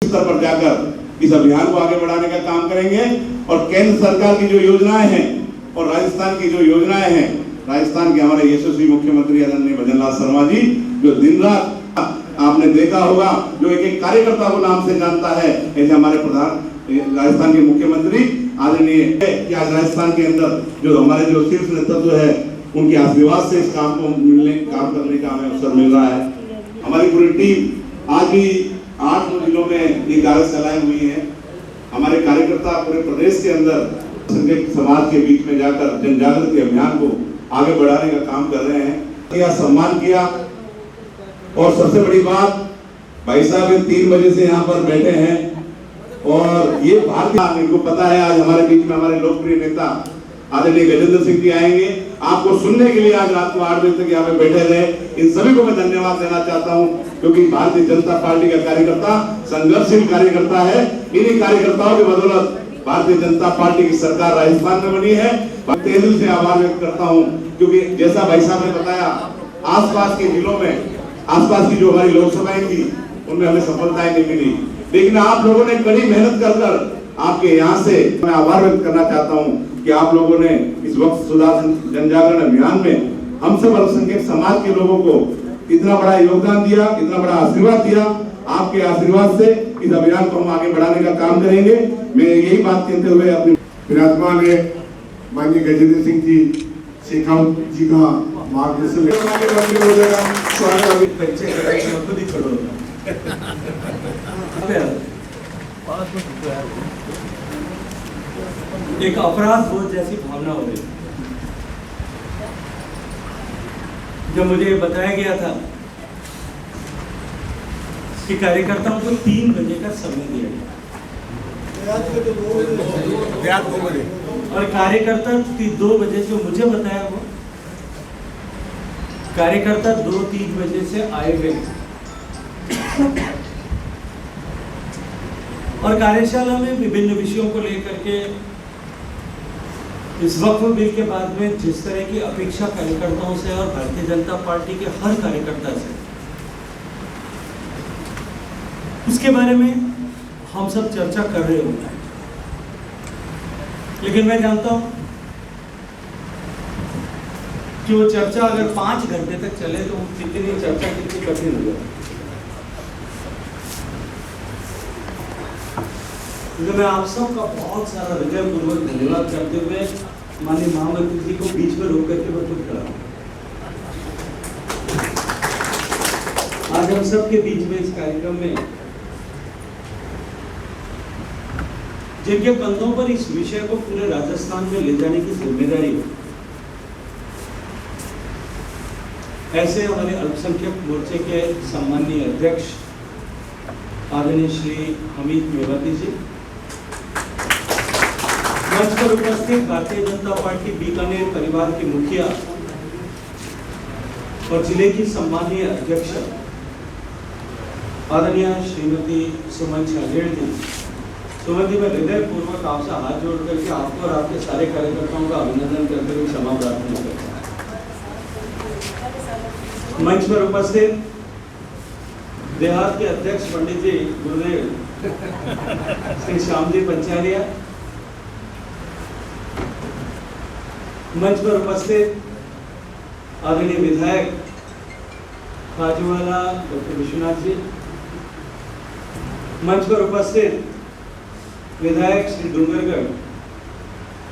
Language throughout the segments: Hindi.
स्तर पर जाकर इस अभियान को आगे बढ़ाने का काम करेंगे। और केंद्र सरकार की जो योजनाएं हैं और राजस्थान की जो योजनाएं हैं, राजस्थान के हमारे यशस्वी मुख्यमंत्री आदरणीय भजन लाल शर्मा जी जो दिन रात आपने देखा होगा, जो एक एक कार्यकर्ता को नाम से जानता है, ऐसे हमारे प्रधान राजस्थान के मुख्यमंत्री आदरणीय कि आज राजस्थान के अंदर जो हमारे जो शीर्ष नेतृत्व है उनके आशीर्वाद से इस काम को काम करने का हमें अवसर मिल रहा है। हमारी पूरी टीम आज भी 8 जिलों में ये कार्यशालाएं हुई है। हमारे कार्यकर्ता पूरे प्रदेश के अंदर समाज के बीच में जाकर जन जागृति अभियान को आगे बढ़ाने का काम कर रहे हैं। यह सम्मान किया और सबसे बड़ी बात, भाई साहब 3 बजे से यहाँ पर बैठे हैं और ये भारतीय, इनको पता है आज हमारे बीच में हमारे लोकप्रिय नेता आदरणीय गजेंद्र सिंह जी आएंगे आपको सुनने के लिए। आज रात को 8 बजे तक यहाँ पे बैठे रहे, इन सभी को मैं धन्यवाद देना चाहता हूँ, क्योंकि भारतीय जनता पार्टी का कार्यकर्ता संघर्षशील कार्यकर्ता है। इन्हीं कार्यकर्ताओं की बदौलत भारतीय जनता पार्टी की सरकार राजस्थान में बनी है। तहे दिल से आभार व्यक्त करता हूँ, क्योंकि जैसा भाई साहब ने बताया, आसपास के जिलों में, आसपास की जो हमारी लोकसभाएं थी उनमें हमें सफलताएं नहीं मिली, लेकिन आप लोगों ने कड़ी मेहनत कर आपके यहाँ से मैं आभार व्यक्त करना चाहता हूँ कि आप लोगों ने इस वक्त सुधार जन जागरण अभियान में हम सब अल्पसंख्यक समाज के लोगों को इतना बड़ा योगदान दिया, इतना बड़ा आशीर्वाद दिया। आपके आशीर्वाद से इस अभियान को हम आगे बढ़ाने का काम करेंगे। मैं यही बात कहते हुए अपने विराजमान है माननीय गजेंद्र सिंह जी शेखावत जी का मार्गदर्शन एक अपराध बोध जैसी भावना हो रही। जब मुझे बताया गया था कि कार्यकर्ताओं को 3 बजे का समय दिया गया और कार्यकर्ता 2 बजे जो मुझे बताया वो कार्यकर्ता 2-3 बजे से आए हुए और कार्यशाला में विभिन्न विषयों को लेकर के इस वक्फ बिल के बाद में जिस तरह की अपेक्षा कार्यकर्ताओं से और भारतीय जनता पार्टी के हर कार्यकर्ता से, उसके बारे में हम सब चर्चा कर रहे होते हैं। लेकिन मैं जानता हूं कि वो चर्चा अगर 5 घंटे तक चले तो कितनी चर्चा कितनी कठिन हो जाए। मैं आप सबका बहुत सारा हृदयपूर्वक धन्यवाद करते हुए माननीय महामंत्री जी को बीच में रोक करके मैं खुद खड़ा हूं। आज हम सबके बीच में इस कार्यक्रम में जिनके कंधों पर इस विषय को पूरे राजस्थान में ले जाने की जिम्मेदारी है, ऐसे हमारे अल्पसंख्यक मोर्चे के सम्माननीय अध्यक्ष आदरणीय श्री हमीद मेवाती जी, मंच पर उपस्थित भारतीय जनता पार्टी बीकानेर परिवार के मुखिया और जिले की सम्मानीय अध्यक्ष आदरणीय श्रीमती सुमन छागेड़ जी। सुमन जी, मैं हृदय पूर्वक आपसे हाथ जोड़ करके आपको और आपके सारे कार्यकर्ताओं का अभिनंदन करते हुए क्षमा प्रार्थना करता हूं। मंच पर उपस्थित देहात के अध्यक्ष पंडित जी गुरुदेव श्री श्याम जी पंचारिया, मंच पर उपस्थित आदरणीय विधायक खाजूवाला डॉक्टर विश्वनाथ जी, मंच पर उपस्थित विधायक श्री डूंगरगढ़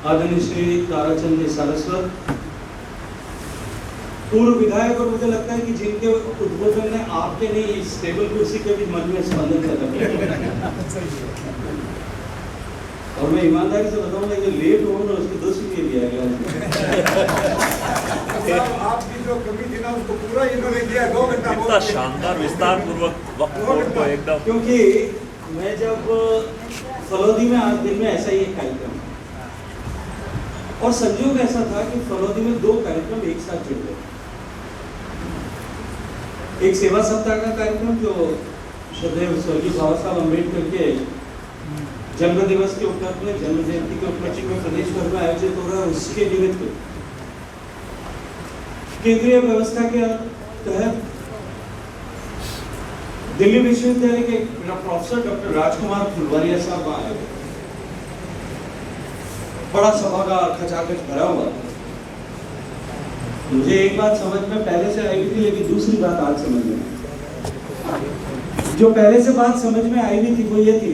आदरणीय श्री ताराचंद जी सारस्वत, पूर्व विधायक, और मुझे लगता है कि जिनके उद्बोधन ने आपके नहीं इस टेबल कुर्सी के भी मन में स्पंदन पैदा किया। और मैं ईमानदारी से बताऊंगा कि लेट हो ना उसकी 2 सीटें लिया गया। आपकी जो कमी थी ना उसको पूरा इन्होंने किया। 2 घंटा इतना शानदार विस्तार पूर्वक वक्त को एकदम, क्योंकि मैं जब फलौदी में आज दिन में ऐसा ही एक कार्यक्रम और संयोग ऐसा था कि फलौदी में 2 कार्यक्रम एक साथ जुड़ गए। एक सेवा सप्ताह का कार्यक्रम जो श्रद्धेय स्वर्गीय बाबा साहब अम्बेडकर के जन्म दिवस के उपलक्ष्य में, जन्म जयंती के उपलक्ष्य में प्रदेश भर में आयोजित हो रहा है, उसके निमित्त केंद्रीय व्यवस्था के तहत दिल्ली विश्वविद्यालय के प्रोफेसर डॉक्टर राजकुमार फुलवारिया साहब आए थे। बड़ा सभागार खचाखच भरा हुआ। मुझे एक बात समझ में पहले से आई थी, लेकिन दूसरी बात आज समझ में आई। जो पहले से बात समझ में आई हुई थी वो ये थी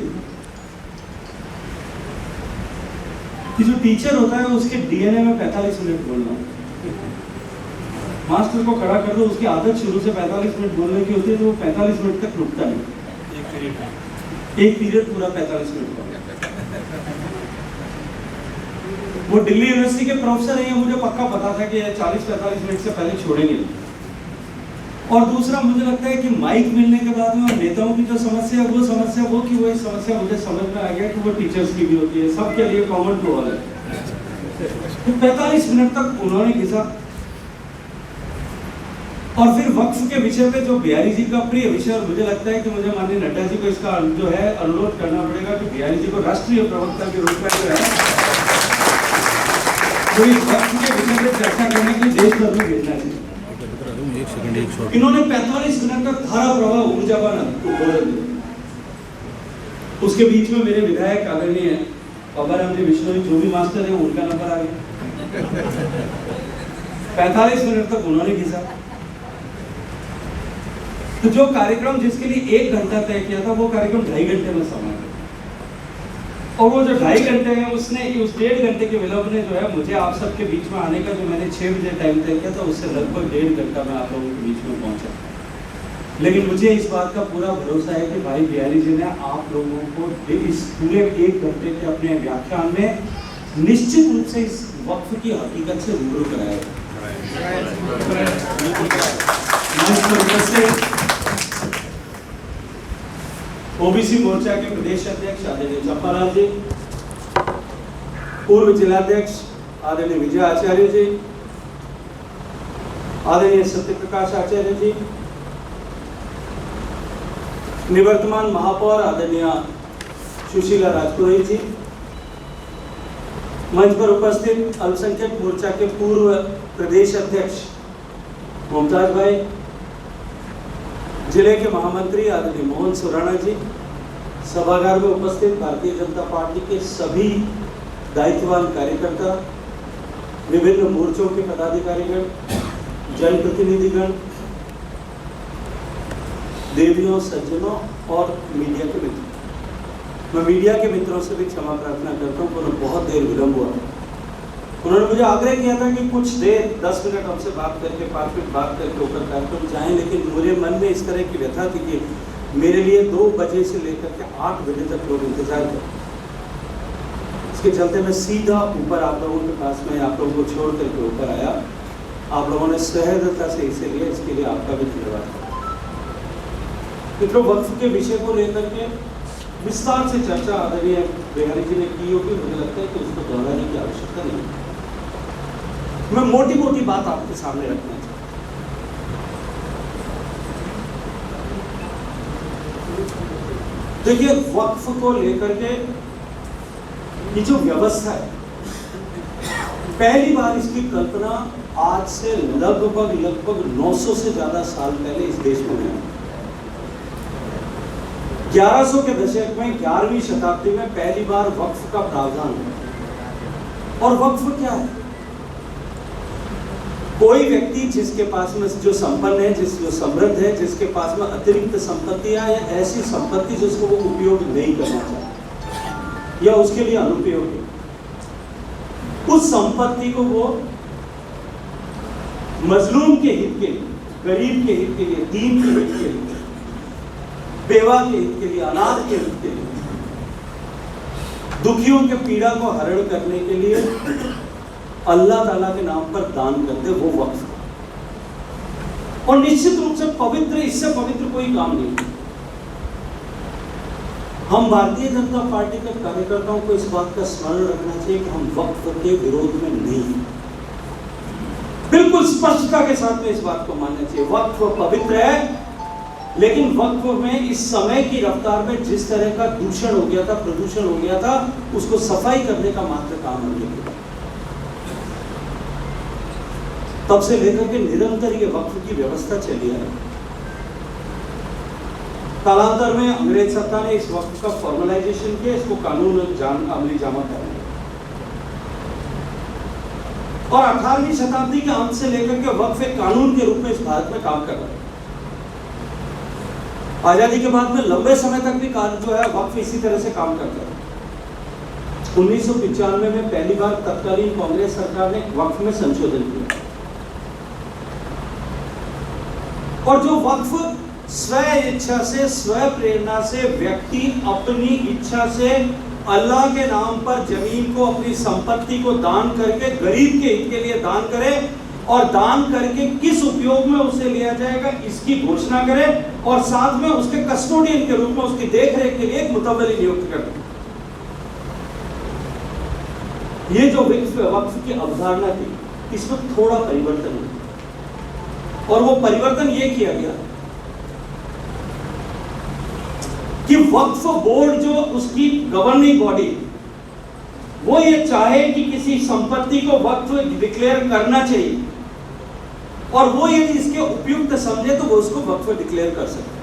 कि जो टीचर होता है उसके डीएनए में 45 मिनट बोलना। मास्टर को खड़ा कर दो, उसकी आदत शुरू से 45 मिनट बोलने की होती है, तो वो 45 मिनट तक रुकता नहीं। एक पीरियड पूरा 45 मिनट का। वो दिल्ली यूनिवर्सिटी के प्रोफेसर हैं, मुझे पक्का पता था कि 40-45 मिनट से पहले छोड़ेंगे। और दूसरा, मुझे लगता है कि माइक मिलने के बाद में नेताओं की जो समस्या वो कि वही समस्या मुझे समझ में आ गया कि वो टीचर्स की भी होती है, सबके लिए कॉमन टू ऑल है। तो 45 मिनट तक उन्होंने घिसा। और फिर वक्फ के विषय पे जो बिहारी जी का प्रिय विषय, और मुझे लगता है कि मुझे माननीय नड्डा जी को इसका जो है अनुरोध करना पड़ेगा कि बिहारी जी को राष्ट्रीय प्रवक्ता के रूप में जो है तो इस वक्फ के विषय पे चर्चा करने के लिए देश भर में भेजना चाहिए। इन्होंने 45 मिनट तक धारा प्रवाह ऊर्जावान उद्बोधन दिया। उसके बीच में मेरे विधायक आदरणीय पब्बाराम जी बिश्नोई जो भी मास्टर है उनका नंबर आ गया। 45 मिनट तक उन्होंने घिसा। तो जो कार्यक्रम जिसके लिए 1 घंटा तय किया था वो कार्यक्रम 2.5 घंटे में समाप्त। और वो जो 2.5 घंटे हैं उसने उस 1.5 घंटे के विलंब ने जो है मुझे आप सबके बीच में आने का जो मैंने 6 बजे टाइम तय किया था उससे लगभग 1.5 घंटा में आप लोगों के बीच में पहुंचा। लेकिन मुझे इस बात का पूरा भरोसा है कि भाई बिहारी जी ने आप लोगों को इस पूरे 1 घंटे के अपने व्याख्यान में निश्चित रूप से इस वक्फ की हकीकत से रूबरू कराया। ओबीसी मोर्चा के प्रदेश अध्यक्ष आदरणीय चंपालाल जी, पूर्व जिलाध्यक्ष आदरणीय विजय आचार्य जी, आदरणीय सत्यप्रकाश आचार्य जी, निवर्तमान महापौर आदरणीय सुशीला राजपुरोहित जी, मंच पर उपस्थित अल्पसंख्यक मोर्चा के पूर्व प्रदेश अध्यक्ष मुमताज भाई, जिले के महामंत्री आदरणीय मोहन सुराणा जी, सभागार में उपस्थित भारतीय जनता पार्टी के सभी दायित्ववान कार्यकर्ता, विभिन्न मोर्चों के पदाधिकारीगण, जनप्रतिनिधिगण, देवियों, सज्जनों और मीडिया के मित्र। मैं मीडिया के मित्रों से भी क्षमा प्रार्थना करता हूँ, उन्होंने बहुत देर विलंब हुआ। उन्होंने मुझे आग्रह किया था कि कुछ देर 10 मिनट हमसे बात करके 5 मिनट बात करके ऊपर कार्यक्रम जाएं, लेकिन मेरे मन में इस तरह की व्यथा थी कि मेरे लिए 2 बजे से लेकर के 8 बजे तक लोग इंतजार कर। इसके चलते मैं सीधा ऊपर आप लोगों के पास में आप लोगों को छोड़ करके ऊपर आया। आप लोगों ने सहृदयता से इसे लिया, इसके लिए आपका भी धन्यवाद। मित्रों, वक्फ के विषय को लेकर के विस्तार से चर्चा आदरणीय बिहारी जी ने की होगी, मुझे लगता है कि उसको दोहराने की आवश्यकता नहीं। मैं मोटी मोटी बात आपके सामने रखना चाहता हूं। देखिए, वक्फ को लेकर के ये जो व्यवस्था है, पहली बार इसकी कल्पना आज से लगभग 900 से ज्यादा साल पहले इस देश में हुई। 1100 के दशक में 11वीं शताब्दी में पहली बार वक्फ का प्रावधान हुआ। और वक्फ क्या है? कोई व्यक्ति जिसके पास में जो संपन्न है, जो समृद्ध है, जिसके पास में अतिरिक्त संपत्तियां या ऐसी संपत्ति जिसको वो उपयोग नहीं करना चाहता या उसके लिए अनुपयोगी, उस संपत्ति को वो मजलूम के हित के लिए, गरीब के हित के लिए, दीन के हित के लिए, बेवा के हित के लिए, अनाथ के हित के लिए, दुखियों के पीड़ा को हरण करने के लिए अल्लाह ताला के नाम पर दान करते, वो वक्फ। और निश्चित रूप से पवित्र, इससे पवित्र कोई काम नहीं। हम भारतीय जनता पार्टी के कार्यकर्ताओं को इस बात का स्मरण रखना चाहिए कि हम वक्फ के विरोध में नहीं हैं। बिल्कुल स्पष्टता के साथ में इस बात को मानना चाहिए। वक्फ पवित्र है, लेकिन वक्फ में इस समय की रफ्तार में जिस तरह का दूषण हो गया था, प्रदूषण हो गया था, उसको सफाई करने का मात्र काम हमने किया। तब से लेकर के निरंतर ये वक्फ की व्यवस्था चली आ रही। कालांतर में अंग्रेज सत्ता ने इस वक्त का फॉर्मलाइजेशन किया, इसको कानून अमली जामा कर दिया और 18वीं शताब्दी के अंत से लेकर के वक्फ एक कानून के रूप में इस भारत में काम कर रहा है। आजादी के बाद में लंबे समय तक भी जो है वक्फ इसी तरह से काम करता है। 1995 में पहली बार तत्कालीन कांग्रेस सरकार ने वक्फ में संशोधन किया और जो वक्फ स्व इच्छा से, स्व प्रेरणा से व्यक्ति अपनी इच्छा से अल्लाह के नाम पर जमीन को, अपनी संपत्ति को दान करके गरीब के हित के लिए दान करे और दान करके किस उपयोग में उसे लिया जाएगा इसकी घोषणा करे और साथ में उसके कस्टोडियन के रूप में उसकी देखरेख के लिए एक मुतवल्ली नियुक्त करे। ये जो वक्फ की अवधारणा थी इसमें थोड़ा परिवर्तन हुआ और वो परिवर्तन ये किया गया कि वक्फ बोर्ड जो उसकी गवर्निंग बॉडी वो ये चाहे कि किसी संपत्ति को वक्फ डिक्लेयर करना चाहिए और वो यदि इसके उपयुक्त समझे तो वो उसको वक्फ डिक्लेयर कर सकते।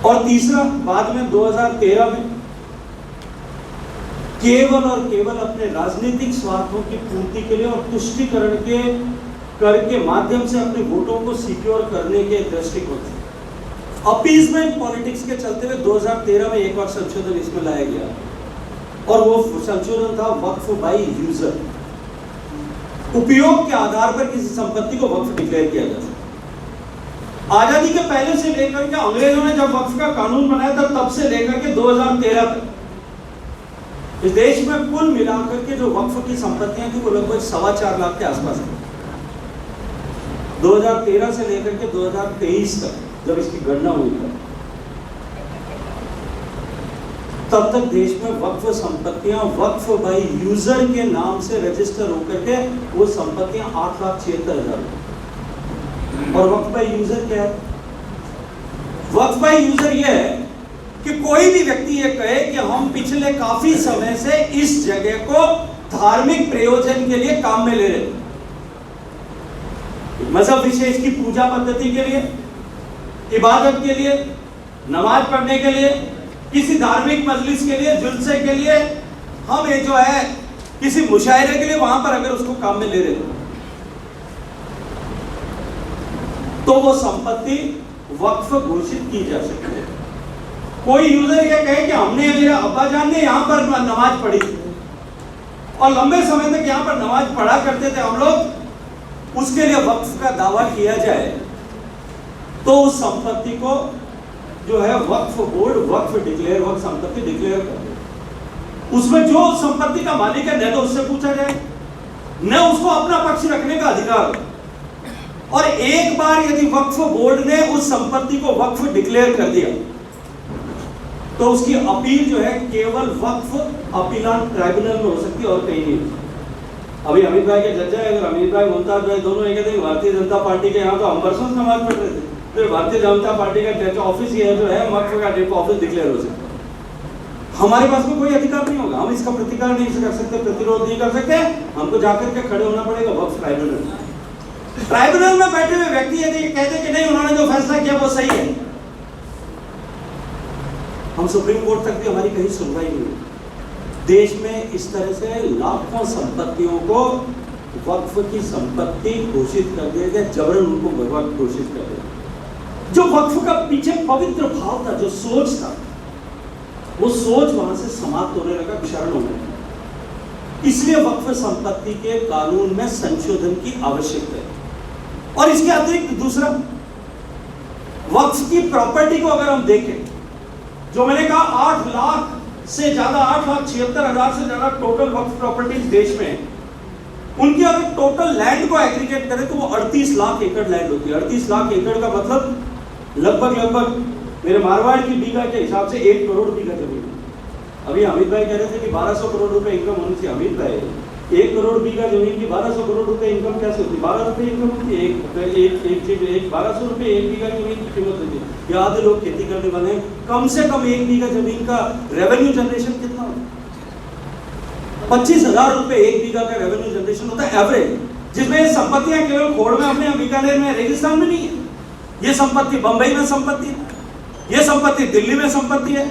और तीसरा, बाद में 2013 में केवल और केवल अपने राजनीतिक स्वार्थों की पूर्ति के लिए और तुष्टीकरण के कर के माध्यम से अपने वोटों को सिक्योर करने के दृष्टिकोण से अपीजमेंट पॉलिटिक्स के चलते हुए 2013 में एक और संशोधन इसमें लाया गया और वो संशोधन था वक्फ बाय यूजर। उपयोग के आधार पर किसी संपत्ति को वक्फ डिक्लेयर किया जा सकता। आजादी के पहले से लेकर के अंग्रेजों ने जब वक्फ का कानून बनाया था तब से लेकर के 2013 तक इस देश में कुल मिलाकर के जो वक्फ की संपत्तियां थी वो लगभग 4.25 लाख के आसपास थी। 2013 से लेकर के 2023 तक जब इसकी गणना हुई था तब तक देश में वक्फ संपत्तियां वक्फ बाय यूजर के नाम से रजिस्टर होकर के वो संपत्तियां 8,76,000। और वक्फ बाय यूजर क्या है? वक्फ बाय यूजर ये है कि कोई भी व्यक्ति ये कहे कि हम पिछले काफी समय से इस जगह को धार्मिक प्रयोजन के लिए काम में ले रहे हैं, मजहब विशेष की पूजा पद्धति के लिए, इबादत के लिए, नमाज पढ़ने के लिए, किसी धार्मिक मजलिस के लिए, जुलसे के लिए, हम ये जो है किसी मुशायरे के लिए वहां पर अगर उसको काम में ले रहे हैं तो वो संपत्ति वक्फ घोषित की जा सकती है। कोई यूजर ये कहे कि हमने, मेरे अब्बा जान ने यहाँ पर नमाज पढ़ी और लंबे समय तक यहाँ पर नमाज पढ़ा करते थे हम लोग, उसके लिए वक्फ का दावा किया जाए तो उस संपत्ति को जो है वक्फ बोर्ड वक्फ संपत्ति डिक्लेयर कर। उसमें जो संपत्ति का मालिक है न तो उससे पूछा जाए न उसको अपना पक्ष रखने का अधिकार। और एक बार यदि वक्फ बोर्ड ने उस संपत्ति को वक्फ डिक्लेयर कर दिया तो उसकी अपील जो है केवल वक्फ अपीलान ट्राइब्यूनल में हो सकती है और कहीं नहीं। अभी अमित भाई के जज है, अगर अमित भाई मुमताज भाई दोनों ये कहते हैं भारतीय जनता पार्टी के यहाँ तो हम बरसों से नमाज पढ़ रहे थे, तो भारतीय जनता पार्टी का जज ऑफिस ये जो है वक्फ का ऑफिस डिक्लेयर हो सकता है। हमारे पास में कोई अधिकार नहीं होगा, हम इसका प्रतिकार नहीं कर सकते, प्रतिरोध नहीं कर सकते, हमको जाकर के खड़े होना पड़ेगा वक्फ ट्राइब्यूनल में। ट्राइब्यूनल में बैठे हुए व्यक्ति यदि कहते कि नहीं उन्होंने जो फैसला किया वो सही है, हम सुप्रीम कोर्ट तक भी हमारी कहीं सुनवाई नहीं हुई। देश में इस तरह से लाखों संपत्तियों को वक्फ की संपत्ति घोषित कर दिया गया, जबरन उनको वक्फ घोषित कर दिया। जो वक्फ का पीछे पवित्र भाव था, जो सोच था, वो सोच वहां से समाप्त होने लगा, क्षरण होने लगा। इसलिए वक्फ संपत्ति के कानून में संशोधन की आवश्यकता है। और इसके अतिरिक्त दूसरा, वक्फ की प्रॉपर्टी को अगर हम देखें, जो मैंने कहा 8 लाख से ज्यादा, 8,76,000 से ज्यादा टोटल वक्फ प्रॉपर्टीज देश में, उनकी अगर टोटल लैंड को एग्रीगेट करें तो वो 38 लाख एकड़ लैंड होती है। 38 लाख एकड़ का मतलब लगभग मेरे मारवाड़ की बीघा के हिसाब से 1 करोड़ बीघा जमीन। अभी अमित भाई कह रहे थे कि 1200 करोड़ रुपए इनकम होनी चाहिए। अमित भाई 1 करोड़ बीघा जमीन की 1200 करोड़ रुपए इनकम कैसे होती है? 12 रुपए इनकम होती है। एक 1200 रुपए 1 बीघा जमीन की कीमत होती है। या आधे लोग खेती करने वाले हैं, कम से कम 1 बीघा जमीन का रेवेन्यू जनरेशन कितना होता है? 25,000 रुपए 1 बीघा का रेवेन्यू जनरेशन होता है एवरेज, जिसमें संपत्तियां केवल खोड़ में, अपने बीकानेर में, रेगिस्तान में नहीं है। ये संपत्ति बंबई में संपत्ति है, ये संपत्ति दिल्ली में संपत्ति है,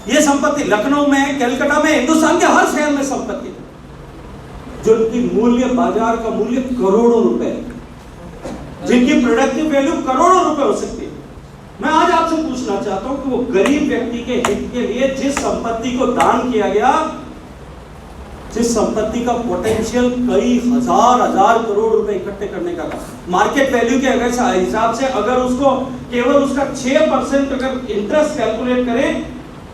ये संपत्ति लखनऊ में है, कलकत्ता में, हिंदुस्तान के हर शहर में संपत्ति है, जिनकी मूल्य बाजार का मूल्य करोड़ों रुपए है, जिनकी प्रोडक्टिव वैल्यू करोड़ों रुपए हो सकती है। मैं आज आपसे पूछना चाहता हूं कि वो गरीब व्यक्ति के हित के लिए जिस संपत्ति को दान किया गया, जिस संपत्ति का पोटेंशियल कई हजार करोड़ रुपए इकट्ठे करने का था, मार्केट वैल्यू के अगर हिसाब से अगर उसको केवल उसका 6% अगर इंटरेस्ट कैलकुलेट करें,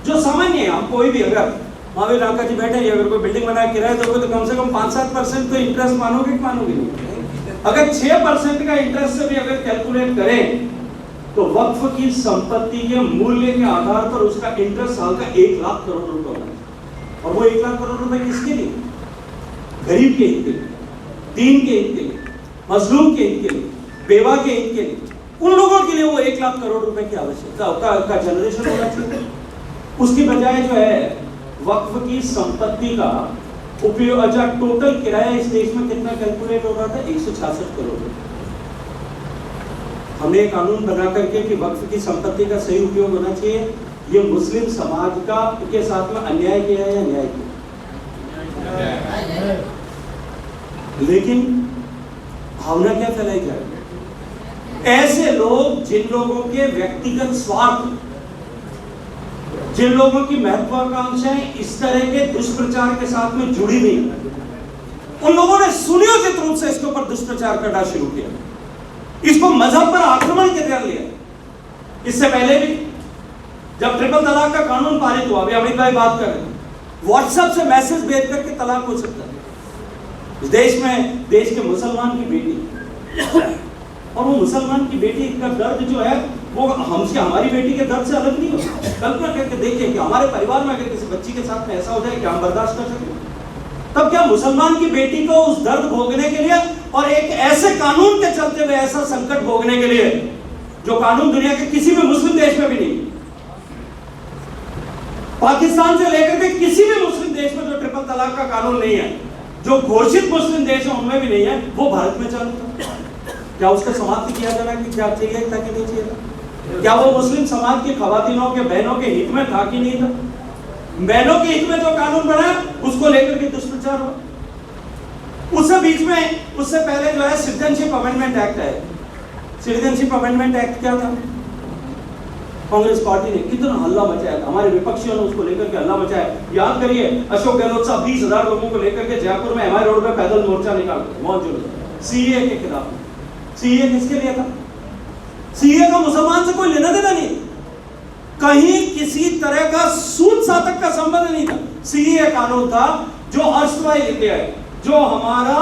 जो सामान्य है, हम कोई भी अगर महावीर राका जी बैठे हैं, अगर कोई बिल्डिंग बना किराए दोगे तो कम से कम 5-7% तो इंटरेस्ट मानोगे कि मानोगे नहीं? अगर 6% का इंटरेस्ट से भी अगर कैलकुलेट करें तो वक्फ की संपत्ति के मूल्य के आधार पर उसका इंटरेस्ट साल का 1 लाख करोड़ रुपए होना है। और वो 1 लाख करोड़ रुपए किसके लिए? गरीब के हित के लिए, दीन के हित के लिए, मजलूम के हित के लिए, बेवा के हित के लिए, उन लोगों के लिए वो 1 लाख करोड़ रुपए की आवश्यकता का जनरेशन होना चाहिए। उसकी बजाय जो है वक्फ की संपत्ति का उपयोग, अच्छा टोटल किराया इस देश में कितना कैलकुलेट हो रहा था? 166 करोड़ रुपए। हमने एक कानून बना करके कि वक्फ की संपत्ति का सही उपयोग होना चाहिए, ये मुस्लिम समाज का के साथ में अन्याय किया है या न्याय किया? लेकिन भावना क्या फैलाई जा रही है? ऐसे लोग जिन लोगों के व्यक्तिगत स्वार्थ, जिन लोगों की महत्वाकांक्षाएं इस तरह के दुष्प्रचार के साथ में जुड़ी हुई, उन लोगों ने सुनियोजित रूप से इसके ऊपर दुष्प्रचार करना शुरू किया, इसको मजहब पर आक्रमण के तौर लिया। इससे पहले भी जब ट्रिपल तलाक का कानून पारित हुआ, अभी अमित भाई बात कर रहे हैं, व्हाट्सएप से मैसेज भेज करके तलाक हो सकता है। इस देश में देश के मुसलमान की बेटी और वो मुसलमान की बेटी का दर्द जो है वो हमसे, हमारी बेटी के दर्द से अलग नहीं होता। कल्पना करके देखिए कि हमारे परिवार में अगर किसी बच्ची के साथ में ऐसा हो जाए कि हम बर्दाश्त कर सकें, तब क्या मुसलमान की बेटी को उस दर्द भोगने के लिए और एक ऐसे कानून के चलते हुए ऐसा संकट भोगने के लिए जो कानून दुनिया के किसी भी मुस्लिम देश में भी नहीं, पाकिस्तान से लेकर के किसी भी मुस्लिम देश में जो ट्रिपल तलाक का कानून नहीं है, जो घोषित मुस्लिम देश है उनमें भी नहीं है, वो भारत में चालू था। क्या उसका समाप्त किया जाना कि क्या चाहिए था कि नहीं चाहिए? क्या वो मुस्लिम समाज की खवातीनों के बहनों के हित में था कि नहीं था? बहनों के हित में जो कानून बना उसको लेकर के दुष्प्रचार हुआ। उससे बीच में, उससे पहले जो है सिटीजनशिप अमेंडमेंट एक्ट है। सिटीजनशिप अमेंडमेंट एक्ट क्या था? कांग्रेस पार्टी ने कितना हल्ला मचाया था, हमारे विपक्षियों ने उसको लेकर के हल्ला मचाया। याद करिए अशोक गहलोत साहब 20,000 लोगों को लेकर के जयपुर में एमआई रोड पे पैदल मोर्चा निकालते मौजूद सीए के खिलाफ। सीए किसके लिए था? सीए का मुसलमान से कोई लेना देना नहीं, कहीं किसी तरह का सूद साधक का संबंध नहीं था। सीए कानून था जो अर्शवाई इंडिया है, जो हमारा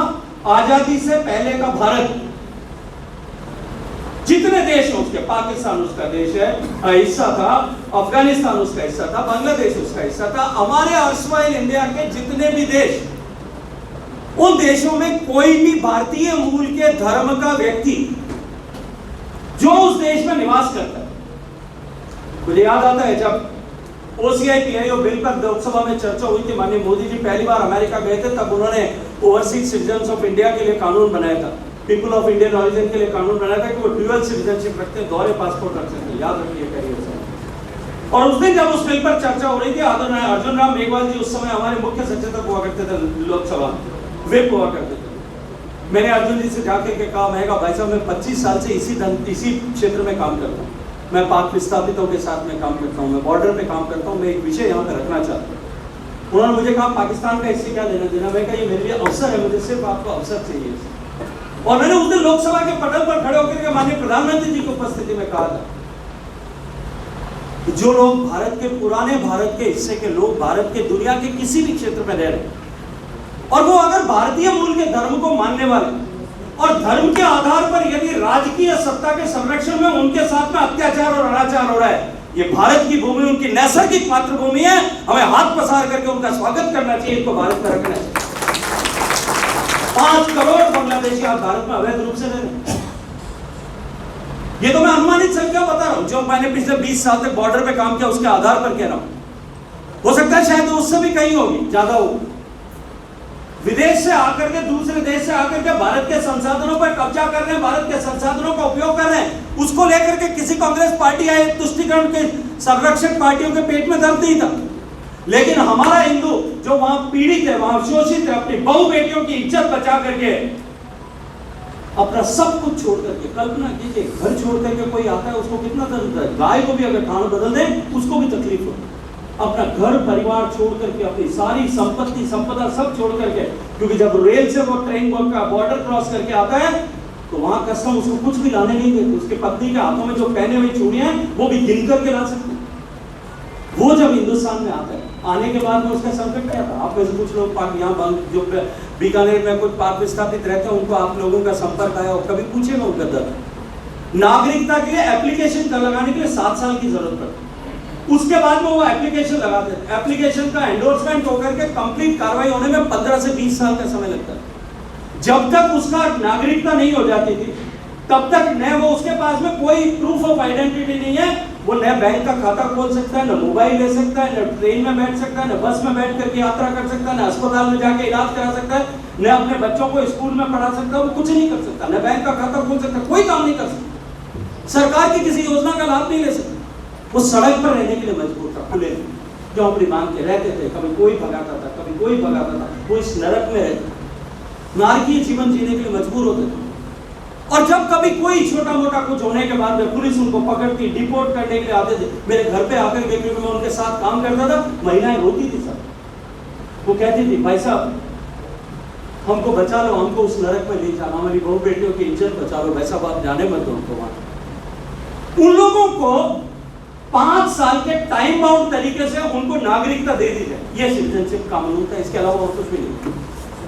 आजादी से पहले का भारत, जितने देश हैं उसके, पाकिस्तान उसका देश है हिस्सा था, अफगानिस्तान उसका हिस्सा था, बांग्लादेश उसका हिस्सा था, हमारे अर्शवाई इंडिया के जितने भी देश, उन देशों में कोई भी भारतीय मूल के धर्म का व्यक्ति जो उस देश में निवास करता है। मुझे याद आता है जब ओसीआई पीआईओ बिल पर लोकसभा में चर्चा हुई थी, माननीय मोदी जी पहली बार अमेरिका गए थे, तब उन्होंने ओवरसीज सिटीजन्स ऑफ इंडिया के लिए कानून बनाया था, पीपल ऑफ इंडियन ऑरिजिन के लिए कानून बनाया था कि वो ड्यूअल सिटीजनशिप रखते हैं, दोहरे पासपोर्ट रख सकते हैं। याद रखिए करिए। और उस दिन जब उस बिल पर चर्चा हो रही थी, आदरणीय अर्जुन राम मेघवाल जी उस समय हमारे मुख्य सचेतक हुआ करते थे लोकसभा, वे हुआ करते थे। मैंने अर्जुन जी से जाके के कहा, मैं भाई साहब मैं 25 साल से इसी क्षेत्र में काम करता हूँ, मैं पाक विस्थापितों के साथ में काम करता हूँ, मैं बॉर्डर पे काम करता हूँ, मैं एक विषय यहाँ पे रखना चाहता हूँ। उन्होंने मुझे कहा पाकिस्तान का इससे क्या लेना देना? मैं कहा ये मेरे लिए अवसर है, मुझे सिर्फ आपको अवसर चाहिए। और मैंने उस दिन लोकसभा के पटल पर खड़े होकर के माननीय प्रधानमंत्री जी की उपस्थिति में कहा था कि जो लोग भारत के पुराने भारत के हिस्से के लोग भारत के दुनिया के किसी भी क्षेत्र में रह रहे और वो अगर भारतीय मूल के धर्म को मानने वाले और धर्म के आधार पर यदि राजकीय सत्ता के संरक्षण में उनके साथ में अत्याचार और अनाचार हो रहा है, ये भारत की भूमि उनकी नैसर्गिक मातृभूमि है, हमें हाथ पसार करके उनका स्वागत करना चाहिए, इनको भारत में रखना चाहिए। 5 करोड़ बांग्लादेशी आज भारत में अवैध रूप से रह रहे हैं। ये तो मैं अनुमानित संख्या बता रहा हूं, जो मैंने पिछले 20 साल तक बॉर्डर पे काम किया उसके आधार पर कह रहा हूं। हो सकता है शायद उससे भी कहीं होगी, ज्यादा होगी। विदेश से आकर के, दूसरे देश से आकर के भारत के संसाधनों पर कब्जा कर रहे हैं, भारत के संसाधनों का उपयोग कर रहे हैं, उसको लेकर के किसी कांग्रेस पार्टी या तुष्टिकरण के संरक्षक पार्टियों के पेट में दर्द नहीं था। लेकिन हमारा हिंदू जो वहां पीड़ित है, वहां शोषित है, अपनी बहु बेटियों की इज्जत बचा करके अपना सब कुछ छोड़ करके, कल्पना कीजिए घर छोड़ करके कोई आता है, उसको कितना दर्द होता है। गाय को भी अगर ठाण बदल दे उसको भी तकलीफ होती है। अपना घर परिवार छोड़ करके, अपनी सारी संपत्ति संपदा सब छोड़ करके, क्योंकि जब रेल से वो ट्रेन का बॉर्डर क्रॉस करके आता है तो वहां कस्टम उसको कुछ भी लाने नहीं देते। उसके पत्नी के हाथों में जो पहने हुई चूड़ियां हैं वो भी गिन करके ला सकते हैं। वो जब हिंदुस्तान में आता है, आने के बाद में उसका संकट क्या था? आप में से कुछ लोग यहाँ जो बीकानेर में कुछ पाक विस्थापित रहते हैं, उनको आप लोगों का संपर्क आया और कभी पूछेगा उनका दर्द। नागरिकता के लिए एप्लीकेशन लगाने के लिए 7 साल की जरूरत पड़ती है। उसके बाद में वो एप्लीकेशन लगाते हैं, एप्लीकेशन का एंडोर्समेंट होकर के कंप्लीट कार्रवाई होने में 15 से 20 साल का समय लगता है। जब तक उसका नागरिकता नहीं हो जाती थी तब तक न वो, उसके पास में कोई प्रूफ ऑफ आइडेंटिटी नहीं है, वो न बैंक का खाता खोल सकता है, न मोबाइल ले सकता है, न ट्रेन में बैठ सकता है, न बस में बैठ करके यात्रा कर सकता है, न अस्पताल में जाके इलाज करा सकता है, न अपने बच्चों को स्कूल में पढ़ा सकता है, वो कुछ नहीं कर सकता, न बैंक का खाता खोल सकता, कोई काम नहीं कर सकता, सरकार की किसी योजना का लाभ नहीं ले सकता। वो सड़क पर रहने के लिए मजबूर था, खुले झोंपड़ी बांध के रहते थे, कभी कोई भगाता था, कभी कोई भगाता था, वो इस नरक में रहते, नारकीय जीवन जीने के लिए मजबूर होते थे। और जब कभी कोई छोटा मोटा कुछ होने के बाद में पुलिस उनको पकड़ती, डिपोर्ट करने के लिए आते थे। मेरे घर पे आकर के, क्योंकि मैं उनके साथ काम करता था, महिलाएं रोती थी सब, वो कहती थी भाई साहब हमको बचा लो, हमको उस नरक में ले जाना, हमारी बहु बेटियों की इज्जत बचा लो, भाई साहब आप जाने मत दो हमको वहां। उन लोगों को 5 साल के टाइम बाउंड तरीके से उनको नागरिकता दे दी जाए, ये सिटीजनशिप कानून था, इसके अलावा और कुछ भी नहीं,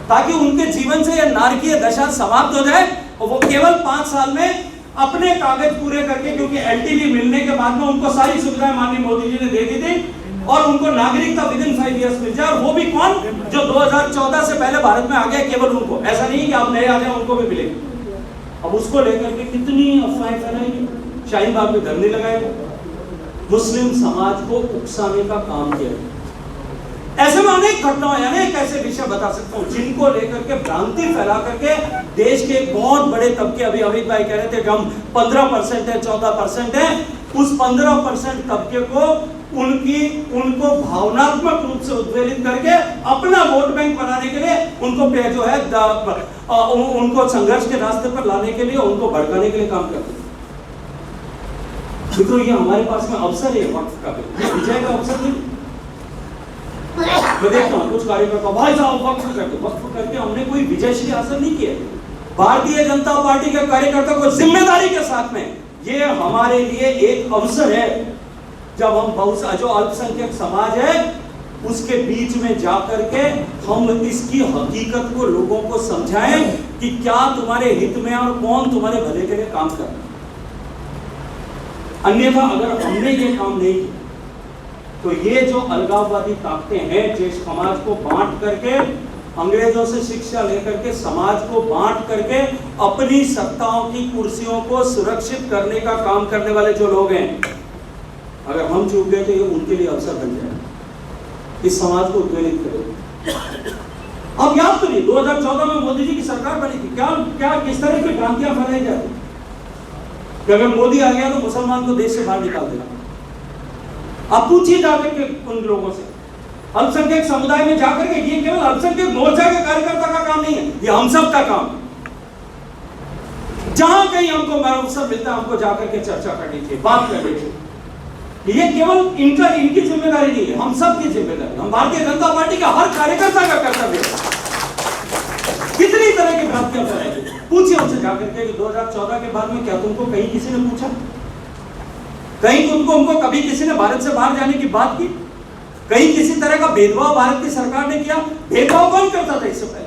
ताकि उनके जीवन से यह नारकीय दशा समाप्त हो जाए और वो केवल 5 साल में अपने कागज पूरे करके, क्योंकि एलटीवी मिलने के बाद में उनको सारी सुविधाएं माननीय मोदी जी ने दे दी थी और उनको नागरिकता विदिन 5 इयर्स मिल जाए। और वो भी कौन? जो 2014 से पहले भारत में आ गया, केवल उनको, ऐसा नहीं कि आप नए आ जाए उनको भी मिलेगी। अब उसको लेकर के कितनी अफवाहें फैलाएंगे, शाहीन बाग में धरने लगाएंगे, मुस्लिम समाज को उकसाने का काम किया। ऐसे में अनेक घटनाएं, अनेक ऐसे विषय बता सकता हूं जिनको लेकर के भ्रांति फैला करके देश के बहुत बड़े तबके, अभी अमित भाई कह रहे थे कि हम 15% है, 14% है, उस 15% तबके को उनको भावनात्मक रूप से उद्वेलित करके अपना वोट बैंक बनाने के लिए उनको जो है उनको संघर्ष के रास्ते पर लाने के लिए, उनको भड़काने के लिए काम करते हैं। मित्रों, ये हमारे पास में अवसर है वक्फ का, विजय का अवसर नहीं। मैं देखता हूँ कुछ कार्यकर्ता भाई साहब वक्फ करके हमने कोई विजयश्री हासिल नहीं किया। भारतीय जनता पार्टी के कार्यकर्ता को जिम्मेदारी के साथ में, ये हमारे लिए एक अवसर है जब हम जो अल्पसंख्यक समाज है उसके बीच में जाकर के हम इसकी हकीकत को लोगों को समझाएं कि क्या तुम्हारे हित में और कौन तुम्हारे भले के लिए काम कर रहा है। अन्यथा अगर हमने ये काम नहीं किया तो ये जो अलगाववादी ताकतें हैं, जो समाज को बांट करके, अंग्रेजों से शिक्षा लेकर के समाज को बांट करके अपनी सत्ताओं की कुर्सियों को सुरक्षित करने का काम करने वाले जो लोग हैं, अगर हम चूक गए तो ये उनके लिए अवसर बन जाए, इस समाज को उद्वेलित करें। अब याद करिए 2014 में मोदी जी की सरकार बनी थी, क्या किस तरह की भ्रांतियां फैलाई जाती कि अगर मोदी आ गया तो मुसलमान को देश से बाहर निकाल देगा। आप पूछिए जाकर के उन लोगों से, अल्पसंख्यक समुदाय में जाकर के, ये केवल अल्पसंख्यक मोर्चा के कार्यकर्ता का काम नहीं है, ये हम सब का काम। जहां कहीं हमको अवसर मिलता है हमको जाकर के चर्चा करनी चाहिए, बात करनी चाहिए। ये केवल इनकी जिम्मेदारी नहीं है, हम सब की जिम्मेदारी, हम भारतीय जनता पार्टी का हर कार्यकर्ता का कर्तव्य है। कितनी तरह की भ्रांतियां फैलाई, पूछिए उनसे जाकर के 2014 के बाद में क्या तुमको कहीं किसी ने पूछा? कहीं उनको कभी किसी ने भारत से बाहर जाने की बात की? कहीं किसी तरह का भेदभाव भारत की सरकार ने किया? भेदभाव कौन करता था इससे पहले?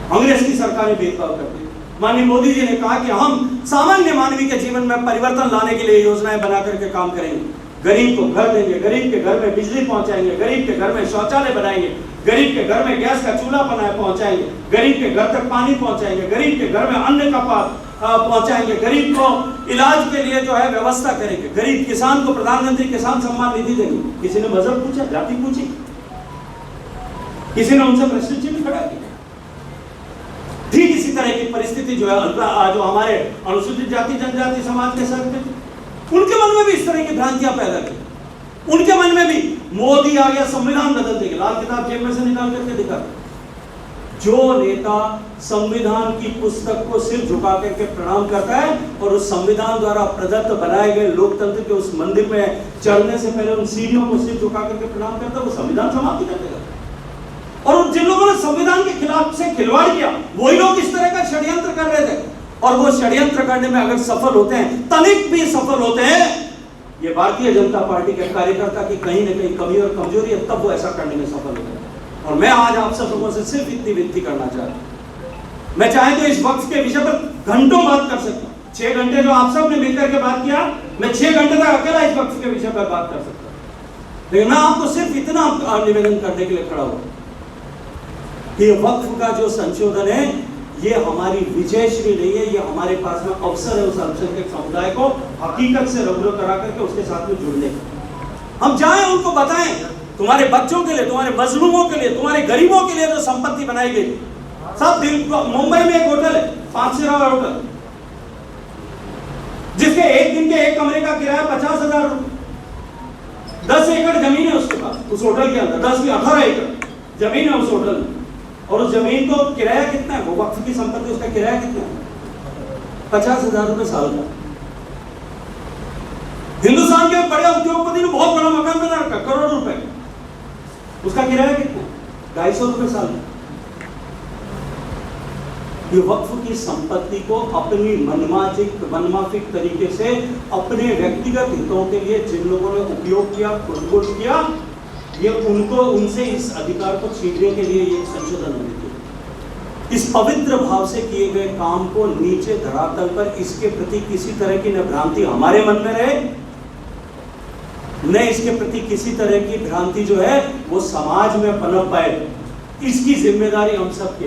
कांग्रेस की सरकारें भेदभाव करती। माननीय मोदी जी ने कहा कि हम सामान्य मानवी के जीवन में परिवर्तन लाने के लिए योजनाएं बना करके काम करेंगे, गरीब को घर देंगे, गरीब के घर में बिजली पहुंचाएंगे, गरीब के घर में शौचालय बनाएंगे, गरीब के घर में गैस का चूल्हा बनाए पहुंचाएंगे, गरीब के घर तक पानी पहुंचाएंगे, गरीब के घर में अन्न का पहुंचाएंगे, गरीब को इलाज के लिए जो है व्यवस्था करेंगे, गरीब किसान को प्रधानमंत्री किसान सम्मान निधि देंगे। किसी ने मजहब पूछा, जाति पूछी? किसी ने उनसे प्रश्न चिन्ह खड़ा किया? ठीक इसी तरह की परिस्थिति जो है जो हमारे अनुसूचित जाति जनजाति समाज के साथ में, उनके मन में भी इस तरह की भ्रांतियां पैदा की। उनके मन में भी मोदी आ गया संविधान बदल देगा, लाल किताब जेब में से निकाल करके दिखा। जो नेता संविधान की पुस्तक को सिर झुका करके प्रणाम करता है और उस संविधान द्वारा प्रदत्त बनाए गए लोकतंत्र के उस मंदिर में चढ़ने से पहले उन सीढ़ियों को सिर झुका करके प्रणाम करता है, वो संविधान समाप्त कर देगा। और जिन लोगों ने संविधान के खिलाफ से खिलवाड़ किया, वही लोग इस तरह का षड्यंत्र कर रहे थे। और वो षड्यंत्र करने में अगर सफल होते हैं, तनिक भी सफल होते हैं, ये भारतीय जनता पार्टी के कार्यकर्ता की कहीं न कहीं कमी और कमजोरी है, तब वो ऐसा करने में सफल होते हैं। और मैं आज आप सब लोगों से सिर्फ इतनी विनती करना चाहता हूं, मैं चाहे तो इस वक्त के विषय पर घंटों बात कर सकता हूं। 6 घंटे जो आप सब ने मिलकर के बात किया, मैं 6 घंटे तक अकेला इस वक्त के विषय पर बात कर सकता हूं। लेकिन मैं आपको सिर्फ इतना निवेदन करने के लिए खड़ा हूं कि वक्फ का जो संशोधन है, ये हमारी विजयश्री नहीं है, ये हमारे पास में अवसर है उस अल्पसंख्यक समुदाय को हकीकत से रूबरू करा करके उसके साथ में जुड़ने का। हम जाएं, उनको बताएं, तुम्हारे बच्चों के लिए, तुम्हारे मजलूमों के लिए, तुम्हारे गरीबों के लिए जो संपत्ति बनाई गई। सब मुंबई में एक होटल है, 5 सितारा होटल, जिसके एक दिन के एक कमरे का किराया 50,000 रुपए। 10 एकड़ जमीन है उसके पास, उस होटल के अंदर 18 एकड़ जमीन है उस होटल में। और उस जमीन को किराया कितना है, वो वक्फ की संपत्ति, उसका किराया कितना है? 50,000 रुपए साल का। हिंदुस्तान के बड़े उद्योगपति ने बहुत बड़ा मकान बना रखा, करोड़ रुपए, उसका किराया कितना? 250 रुपए साल का। ये वक्फ की संपत्ति को अपनी मनमाफिक तरीके से अपने व्यक्तिगत हितों के लिए जिन लोगों ने उपयोग किया, खुद किया, ये उनको उनसे इस अधिकार को छीनने के लिए ये संशोधन होने चाहिए। इस पवित्र भाव से किए गए काम को नीचे धरातल पर इसके प्रति किसी तरह की न भ्रांति हमारे मन में रहे, न इसके प्रति किसी तरह की भ्रांति जो है वो समाज में पनप पाए। इसकी जिम्मेदारी हम सब की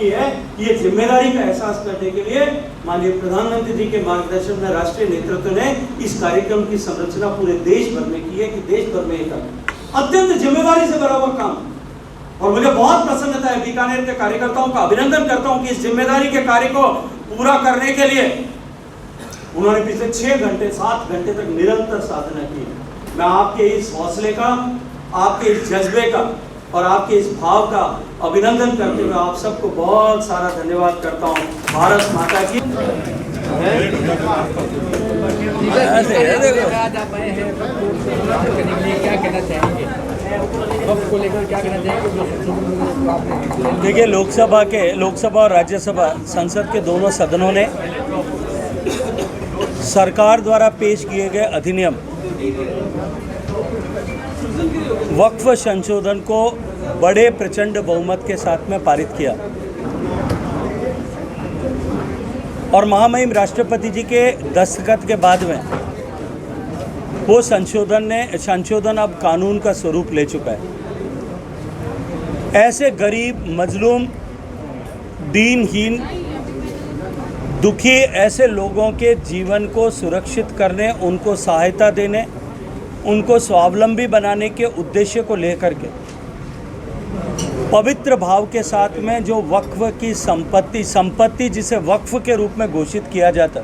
है। ये जिम्मेदारी का एहसास करने के लिए माननीय प्रधानमंत्री जी के मार्गदर्शन में राष्ट्रीय नेतृत्व ने इस कार्यक्रम की संरचना पूरे देश भर में की है कि देश भर में एक अत्यंत जिम्मेदारी से भरा हुआ काम। और मुझे बहुत प्रसन्नता है, बीकानेर के कार्यकर्ताओं का अभिनंदन करता हूं कि इस जिम्मेदारी के कार्य को पूरा करने के लिए उन्होंने पिछले 6 घंटे 7 घंटे तक निरंतर साधना की। मैं आपके इस हौसले का, आपके इस जज्बे का और आपके इस भाव का अभिनंदन करते हुए आप सबको बहुत सारा धन्यवाद करता हूं। भारत माता की। देखिए, लोकसभा और राज्यसभा संसद के दोनों सदनों ने सरकार द्वारा पेश किए गए अधिनियम वक्फ संशोधन को बड़े प्रचंड बहुमत के साथ में पारित किया। और महामहिम राष्ट्रपति जी के दस्तखत के बाद में वो संशोधन अब कानून का स्वरूप ले चुका है। ऐसे गरीब, मजलूम, दीनहीन, दुखी ऐसे लोगों के जीवन को सुरक्षित करने, उनको सहायता देने, उनको स्वावलंबी बनाने के उद्देश्य को लेकर के पवित्र भाव के साथ में जो वक्फ की संपत्ति जिसे वक्फ के रूप में घोषित किया जाता,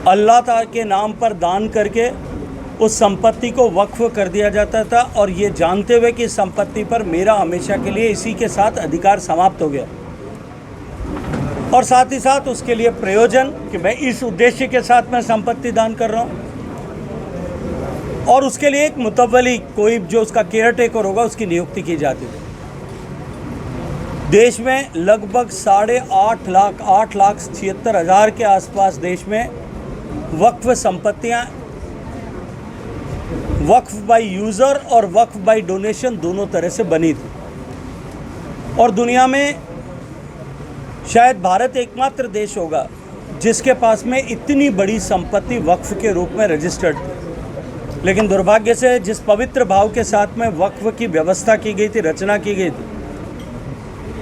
अल्लाह ताला के नाम पर दान करके उस संपत्ति को वक्फ कर दिया जाता था। और ये जानते हुए कि इस संपत्ति पर मेरा हमेशा के लिए इसी के साथ अधिकार समाप्त हो गया, और साथ ही साथ उसके लिए प्रयोजन कि मैं इस उद्देश्य के साथ मैं संपत्ति दान कर रहा हूँ, और उसके लिए एक मुतव्वली, कोई जो उसका केयर टेकर होगा, उसकी नियुक्ति की जाती थी। देश में लगभग 8,76,000 के आसपास देश में वक्फ संपत्तियाँ वक्फ बाय यूज़र और वक्फ बाय डोनेशन दोनों तरह से बनी थी। और दुनिया में शायद भारत एकमात्र देश होगा जिसके पास में इतनी बड़ी संपत्ति वक्फ के रूप में रजिस्टर्ड थी। लेकिन दुर्भाग्य से जिस पवित्र भाव के साथ में वक्फ की व्यवस्था की गई थी, रचना की गई थी,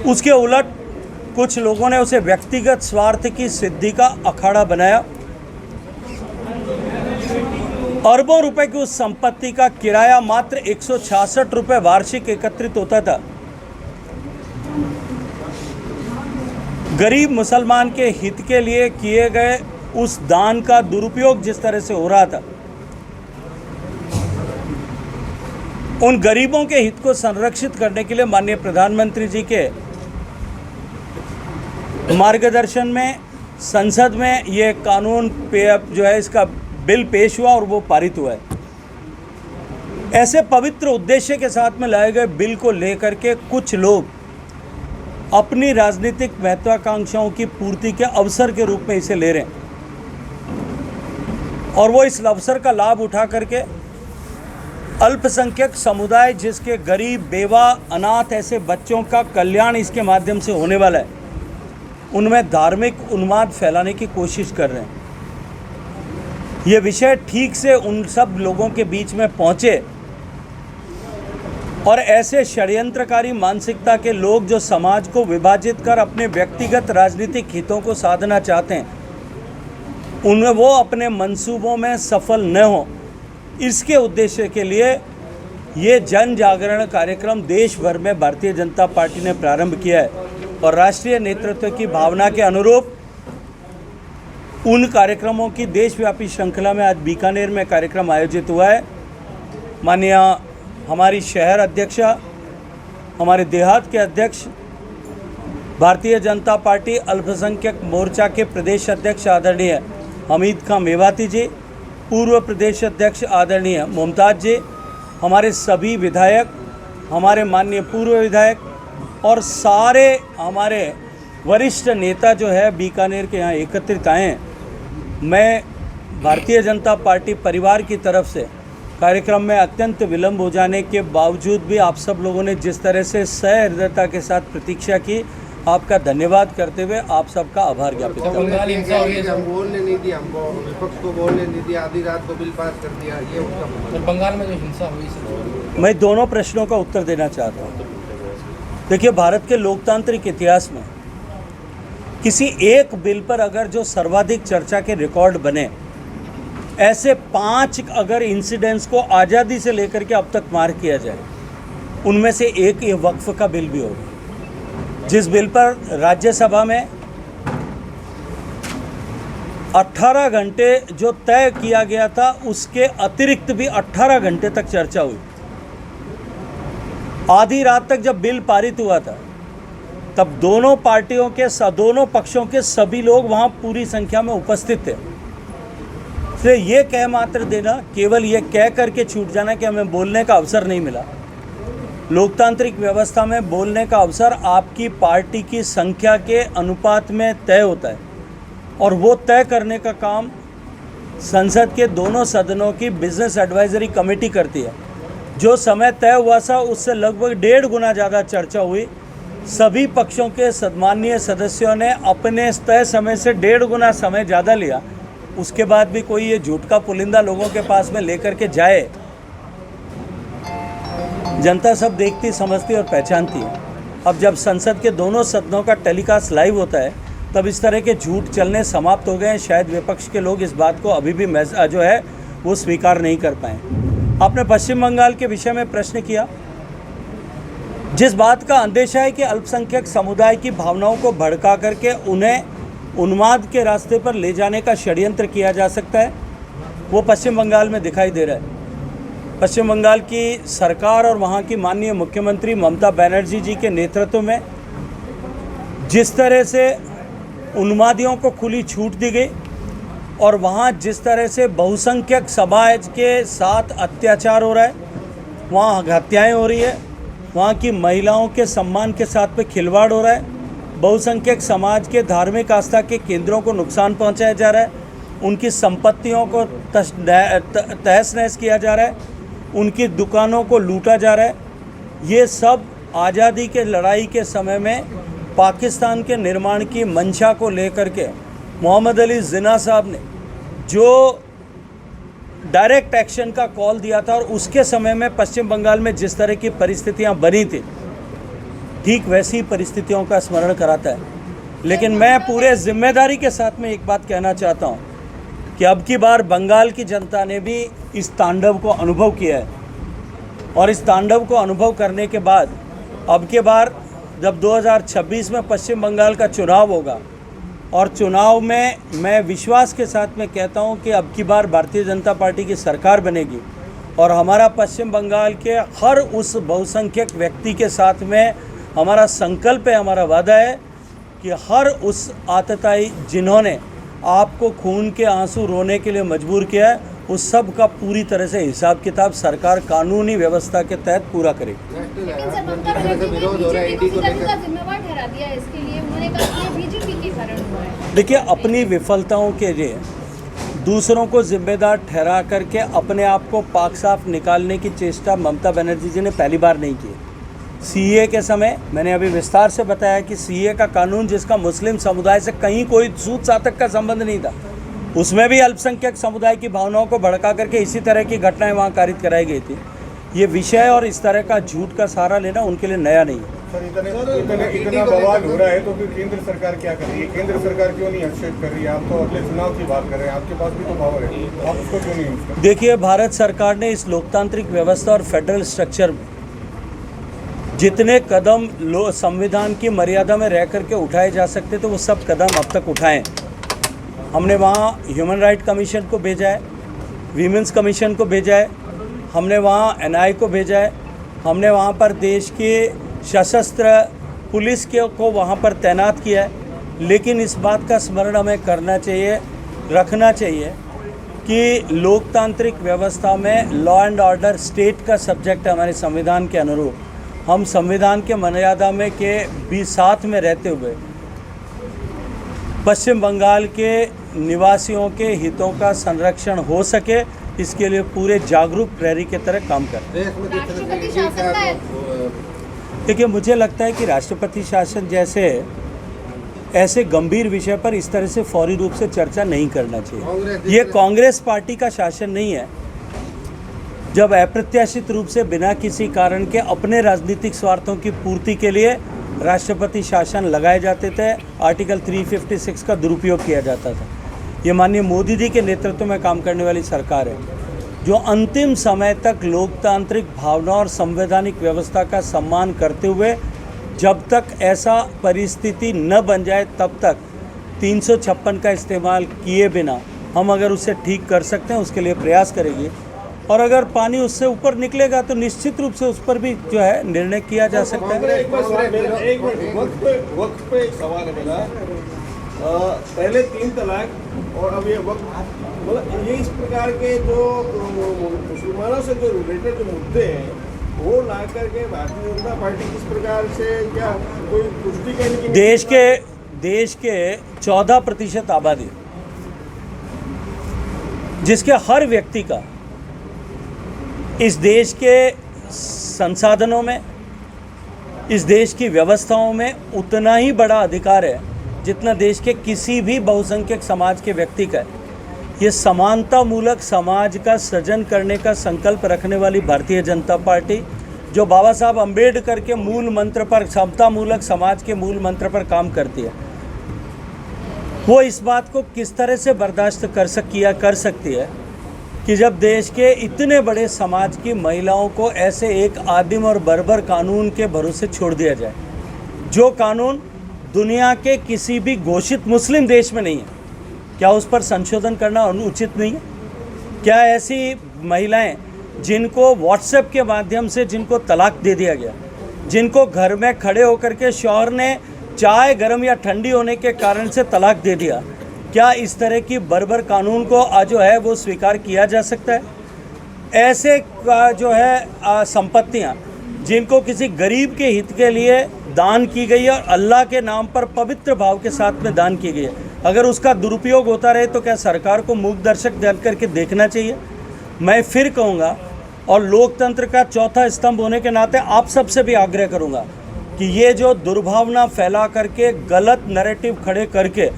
उसके उलट कुछ लोगों ने उसे व्यक्तिगत स्वार्थ की सिद्धि का अखाड़ा बनाया अरबों रुपए की उस संपत्ति का किराया मात्र 166 रुपए वार्षिक एकत्रित होता था। गरीब मुसलमान के हित के लिए किए गए उस दान का दुरुपयोग जिस तरह से हो रहा था, उन गरीबों के हित को संरक्षित करने के लिए माननीय प्रधानमंत्री जी के मार्गदर्शन में संसद में ये कानून जो है इसका बिल पेश हुआ और वो पारित हुआ है। ऐसे पवित्र उद्देश्य के साथ में लाए गए बिल को लेकर के कुछ लोग अपनी राजनीतिक महत्वाकांक्षाओं की पूर्ति के अवसर के रूप में इसे ले रहे हैं और वो इस अवसर का लाभ उठा करके अल्पसंख्यक समुदाय, जिसके गरीब, बेवा, अनाथ ऐसे बच्चों का कल्याण इसके माध्यम से होने वाला है, उनमें धार्मिक उन्माद फैलाने की कोशिश कर रहे हैं। ये विषय ठीक से उन सब लोगों के बीच में पहुंचे और ऐसे षड्यंत्रकारी मानसिकता के लोग जो समाज को विभाजित कर अपने व्यक्तिगत राजनीतिक हितों को साधना चाहते हैं, उनमें वो अपने मंसूबों में सफल न हो, इसके उद्देश्य के लिए ये जन जागरण कार्यक्रम देश भर में भारतीय जनता पार्टी ने प्रारंभ किया है और राष्ट्रीय नेतृत्व की भावना के अनुरूप उन कार्यक्रमों की देशव्यापी श्रृंखला में आज बीकानेर में कार्यक्रम आयोजित हुआ है। माननीय हमारी शहर अध्यक्षा, हमारे देहात के अध्यक्ष, भारतीय जनता पार्टी अल्पसंख्यक मोर्चा के प्रदेश अध्यक्ष आदरणीय हमीद खां मेवाती जी, पूर्व प्रदेश अध्यक्ष आदरणीय मुमताज़ जी, हमारे सभी विधायक, हमारे माननीय पूर्व विधायक और सारे हमारे वरिष्ठ नेता जो है बीकानेर के यहाँ एकत्रित आए हैं। मैं भारतीय जनता पार्टी परिवार की तरफ से कार्यक्रम में अत्यंत विलंब हो जाने के बावजूद भी आप सब लोगों ने जिस तरह से सहृदयता के साथ प्रतीक्षा की, आपका धन्यवाद करते हुए आप सबका आभार ज्ञापित करता हूं। हम बोलने नहीं दिया, हमको विपक्ष को बोलने नहीं दिया, आधी रात को बिल पास कर दिया, ये उसका बंगाल में जो हिंसा हुई। मैं दोनों प्रश्नों का उत्तर देना चाहता हूँ। देखिए, भारत के लोकतांत्रिक इतिहास में किसी एक बिल पर अगर जो सर्वाधिक चर्चा के रिकॉर्ड बने, ऐसे 5 अगर इंसिडेंट्स को आज़ादी से लेकर के अब तक मार्क किया जाए, उनमें से एक ये वक्फ का बिल भी होगा, जिस बिल पर राज्यसभा में 18 घंटे जो तय किया गया था उसके अतिरिक्त भी 18 घंटे तक चर्चा हुई। आधी रात तक जब बिल पारित हुआ था तब दोनों पार्टियों के दोनों पक्षों के सभी लोग वहां पूरी संख्या में उपस्थित थे। इसलिए ये कह मात्र देना, केवल ये कह करके छूट जाना कि हमें बोलने का अवसर नहीं मिला। लोकतांत्रिक व्यवस्था में बोलने का अवसर आपकी पार्टी की संख्या के अनुपात में तय होता है और वो तय करने का काम संसद के दोनों सदनों की बिजनेस एडवाइजरी कमेटी करती है। जो समय तय हुआ था उससे लगभग 1.5 गुना ज़्यादा चर्चा हुई। सभी पक्षों के सम्मानीय सदस्यों ने अपने तय समय से 1.5 गुना समय ज़्यादा लिया। उसके बाद भी कोई ये झूठ का पुलिंदा लोगों के पास में लेकर के जाए, जनता सब देखती, समझती और पहचानती है। अब जब संसद के दोनों सदनों का टेलीकास्ट लाइव होता है तब इस तरह के झूठ चलने समाप्त हो गए हैं। शायद विपक्ष के लोग इस बात को अभी भी जो है वो स्वीकार नहीं कर पाए। आपने पश्चिम बंगाल के विषय में प्रश्न किया। जिस बात का अंदेशा है कि अल्पसंख्यक समुदाय की भावनाओं को भड़का करके उन्हें उन्माद के रास्ते पर ले जाने का षड्यंत्र किया जा सकता है, वो पश्चिम बंगाल में दिखाई दे रहा है। पश्चिम बंगाल की सरकार और वहाँ की माननीय मुख्यमंत्री ममता बनर्जी जी के नेतृत्व में जिस तरह से उन्मादियों को खुली छूट दी गई और वहाँ जिस तरह से बहुसंख्यक समाज के साथ अत्याचार हो रहा है, वहाँ हत्याएं हो रही है, वहाँ की महिलाओं के सम्मान के साथ पे खिलवाड़ हो रहा है, बहुसंख्यक समाज के धार्मिक आस्था के केंद्रों को नुकसान पहुँचाया जा रहा है, उनकी संपत्तियों को तहस नहस किया जा रहा है, उनकी दुकानों को लूटा जा रहा है। ये सब आज़ादी के लड़ाई के समय में पाकिस्तान के निर्माण की मंशा को लेकर के मोहम्मद अली जिन्ना साहब ने जो डायरेक्ट एक्शन का कॉल दिया था और उसके समय में पश्चिम बंगाल में जिस तरह की परिस्थितियां बनी थी, ठीक वैसी परिस्थितियों का स्मरण कराता है। लेकिन मैं पूरे जिम्मेदारी के साथ में एक बात कहना चाहता हूं कि अब की बार बंगाल की जनता ने भी इस तांडव को अनुभव किया है और इस तांडव को अनुभव करने के बाद अब के बार जब 2026 में पश्चिम बंगाल का चुनाव होगा और चुनाव में मैं विश्वास के साथ में कहता हूं कि अब की बार भारतीय जनता पार्टी की सरकार बनेगी और हमारा पश्चिम बंगाल के हर उस बहुसंख्यक व्यक्ति के साथ में हमारा संकल्प है, हमारा वादा है कि हर उस आतताई जिन्होंने आपको खून के आंसू रोने के लिए मजबूर किया है उस सब का पूरी तरह से हिसाब किताब सरकार कानूनी व्यवस्था के तहत पूरा करेगी। लेकिन सर ममता बनर्जी ने बीजेपी को सीधा सीधा जिम्मेवार ठहरा दिया है इसके लिए। उन्होंने कहा कि ये बीजेपी के कारण हुआ है। देखिए, अपनी विफलताओं के लिए दूसरों को जिम्मेदार ठहरा करके अपने आप को पाक साफ निकालने की चेष्टा ममता बनर्जी जी ने पहली बार नहीं की। सीए के समय मैंने अभी विस्तार से बताया कि सीए का कानून जिसका मुस्लिम समुदाय से कहीं कोई सूद सातक का संबंध नहीं था, उसमें भी अल्पसंख्यक समुदाय की भावनाओं को भड़का करके इसी तरह की घटनाएं वहां कारित कराई गई थी। ये विषय और इस तरह का झूठ का सहारा लेना उनके लिए नया नहीं है। इतना बवाल हो रहा है तो फिर केंद्र सरकार क्या कर रही है? केंद्र सरकार क्यों नहीं हस्तक्षेप कर रही है? आप तो अगले चुनाव की बात कर रहे हैं, आपके पास भी तो पावर है, आप उसको क्यों नहीं यूज कर रहे? देखिए, भारत सरकार ने इस लोकतांत्रिक व्यवस्था और फेडरल स्ट्रक्चर में जितने कदम संविधान की मर्यादा में रह करके उठाए जा सकते थे वो सब कदम अब तक उठाए। हमने वहाँ ह्यूमन राइट कमीशन को भेजा है, वीमेंस कमीशन को भेजा है, हमने वहाँ एनआई को भेजा है, हमने वहाँ पर देश के सशस्त्र पुलिस के को वहाँ पर तैनात किया है। लेकिन इस बात का स्मरण हमें करना चाहिए, रखना चाहिए कि लोकतांत्रिक व्यवस्था में लॉ एंड ऑर्डर स्टेट का सब्जेक्ट है हमारे संविधान के अनुरूप। हम संविधान के मर्यादा में के भी साथ में रहते हुए पश्चिम बंगाल के निवासियों के हितों का संरक्षण हो सके इसके लिए पूरे जागरूक प्रहरी की तरह काम करते हैं। राष्ट्रपति शासन का देखिए, मुझे लगता है कि राष्ट्रपति शासन जैसे ऐसे गंभीर विषय पर इस तरह से फौरी रूप से चर्चा नहीं करना चाहिए। ये कांग्रेस पार्टी का शासन नहीं है। जब अप्रत्याशित रूप से बिना किसी कारण के अपने राजनीतिक स्वार्थों की पूर्ति के लिए राष्ट्रपति शासन लगाए जाते थे, आर्टिकल 356 का दुरुपयोग किया जाता था। ये माननीय मोदी जी के नेतृत्व में काम करने वाली सरकार है जो अंतिम समय तक लोकतांत्रिक भावना और संवैधानिक व्यवस्था का सम्मान करते हुए जब तक ऐसा परिस्थिति न बन जाए तब तक 356 का इस्तेमाल किए बिना हम अगर उसे ठीक कर सकते हैं उसके लिए प्रयास करेंगे और अगर पानी उससे ऊपर निकलेगा तो निश्चित रूप से उस पर भी जो है निर्णय किया जा सकता है। वक्त पे एक सवाल है मेरा, पहले 3 तलाक और अब ये वक्त, मतलब ये इस प्रकार के जो मुसलमानों से जो रिलेटेड जो मुद्दे हैं वो ला करके भारतीय जनता पार्टी किस प्रकार से क्या कोई पुष्टि करने की देश के 14% आबादी जिसके हर व्यक्ति का इस देश के संसाधनों में, इस देश की व्यवस्थाओं में उतना ही बड़ा अधिकार है जितना देश के किसी भी बहुसंख्यक समाज के व्यक्ति का है। ये समानता मूलक समाज का सृजन करने का संकल्प रखने वाली भारतीय जनता पार्टी जो बाबा साहब अम्बेडकर के मूल मंत्र पर, समता मूलक समाज के मूल मंत्र पर काम करती है, वो इस बात को किस तरह से बर्दाश्त कर सकती है कि जब देश के इतने बड़े समाज की महिलाओं को ऐसे एक आदिम और बर्बर कानून के भरोसे छोड़ दिया जाए, जो कानून दुनिया के किसी भी घोषित मुस्लिम देश में नहीं है। क्या उस पर संशोधन करना उचित नहीं है? क्या ऐसी महिलाएं जिनको व्हाट्सएप के माध्यम से जिनको तलाक दे दिया गया, जिनको घर में खड़े होकर के शौहर ने चाय गर्म या ठंडी होने के कारण से तलाक दे दिया, क्या इस तरह की बर्बर कानून को जो है वो स्वीकार किया जा सकता है? ऐसे जो है संपत्तियां जिनको किसी गरीब के हित के लिए दान की गई है और अल्लाह के नाम पर पवित्र भाव के साथ में दान की गई है, अगर उसका दुरुपयोग होता रहे तो क्या सरकार को मूक दर्शक डाल करके देखना चाहिए? मैं फिर कहूँगा और लोकतंत्र का चौथा स्तंभ होने के नाते आप सबसे भी आग्रह करूँगा कि ये जो दुर्भावना फैला करके गलत नैरेटिव खड़े करके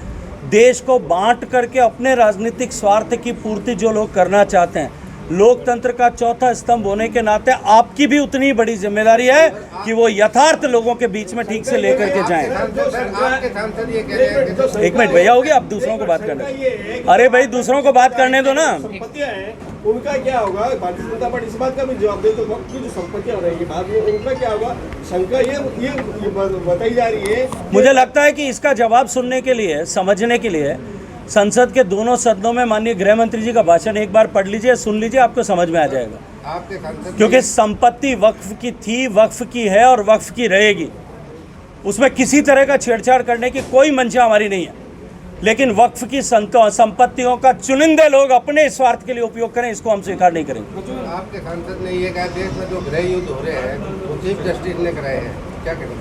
देश को बांट करके अपने राजनीतिक स्वार्थ की पूर्ति जो लोग करना चाहते हैं, लोकतंत्र का चौथा स्तंभ होने के नाते आपकी भी उतनी बड़ी जिम्मेदारी है कि वो यथार्थ लोगों के बीच में ठीक से लेकर के जाएं। आपके सांसद ये कह रहे हैं कि एक मिनट भैया, हो गया, आप दूसरों को बात करने दो। अरे भाई दूसरों को बात करने दो ना। संपत्तियां हैं उनका क्या होगा? भारतीय जनता पार्टी इस बात का भी जवाब दे, तो वक्त की जो संपत्तियां रहेंगी बाद में उनका क्या होगा? शंका ये बताई जा रही है। मुझे लगता है कि इसका जवाब सुनने के लिए, समझने के लिए संसद के दोनों सदनों में माननीय गृह मंत्री जी का भाषण एक बार पढ़ लीजिए, सुन लीजिए, आपको समझ में आ जाएगा। आपके सांसद क्योंकि संपत्ति वक्फ की थी, वक्फ की है और वक्फ की रहेगी। उसमें किसी तरह का छेड़छाड़ करने की कोई मंशा हमारी नहीं है, लेकिन वक्फ की संपत्तियों का चुनिंदे लोग अपने स्वार्थ के लिए उपयोग करें, इसको हम स्वीकार नहीं करेंगे। आपके सांसद ने ये कहा देश में जो गृह युद्ध हो रहे हैं वो चीफ जस्टिस ने कराए हैं, क्या करेंगे?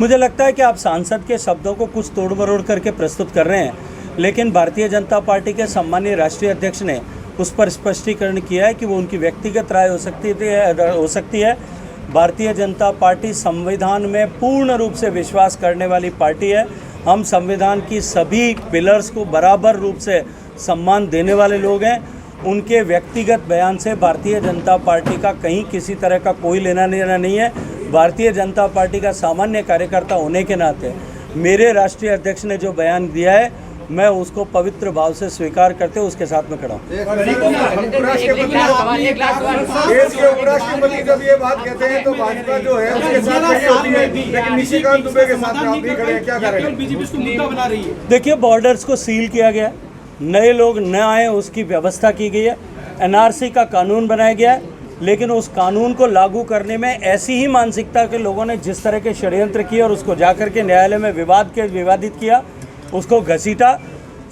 मुझे लगता है कि आप सांसद के शब्दों को कुछ तोड़ मरोड़ करके प्रस्तुत कर रहे हैं, लेकिन भारतीय जनता पार्टी के सम्मानीय राष्ट्रीय अध्यक्ष ने उस पर स्पष्टीकरण किया है कि वो उनकी व्यक्तिगत राय हो सकती है। भारतीय जनता पार्टी संविधान में पूर्ण रूप से विश्वास करने वाली पार्टी है। हम संविधान की सभी पिलर्स को बराबर रूप से सम्मान देने वाले लोग हैं। उनके व्यक्तिगत बयान से भारतीय जनता पार्टी का कहीं किसी तरह का कोई लेना देना नहीं है। भारतीय जनता पार्टी का सामान्य कार्यकर्ता होने के नाते मेरे राष्ट्रीय अध्यक्ष ने जो बयान दिया है, मैं उसको पवित्र भाव से स्वीकार करते हुए उसके साथ में खड़ा हूँ। देश के उपराष्ट्रपति जब ये बात कहते हैं तो भाजपा जो है उसके साथ खड़ी होती है, लेकिन निशिकांत दुबे के साथ आप भी खड़े हैं, क्या करें? बीजेपी उसको मुद्दा बना रही है। देखिए, बॉर्डर्स को सील किया गया, नए लोग न आए उसकी व्यवस्था की गई है, एनआरसी का कानून बनाया गया है, लेकिन उस कानून को लागू करने में ऐसी ही मानसिकता के लोगों ने जिस तरह के षड्यंत्र किए और उसको जाकर के न्यायालय में विवादित किया, उसको घसीटा।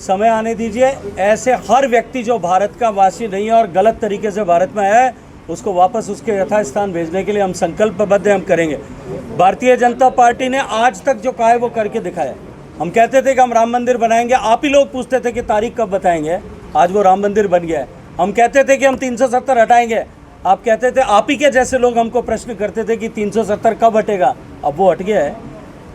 समय आने दीजिए, ऐसे हर व्यक्ति जो भारत का वासी नहीं है और गलत तरीके से भारत में आया है, उसको वापस उसके यथास्थान भेजने के लिए हम संकल्पबद्ध हैं, हम करेंगे। भारतीय जनता पार्टी ने आज तक जो कहा है वो करके दिखाया। हम कहते थे कि हम राम मंदिर बनाएंगे, आप ही लोग पूछते थे कि तारीख कब बताएंगे, आज वो राम मंदिर बन गया है। हम कहते थे कि हम 370 हटाएंगे, आप कहते थे, आप ही के जैसे लोग हमको प्रश्न करते थे कि 370 कब हटेगा, अब वो हट गया है।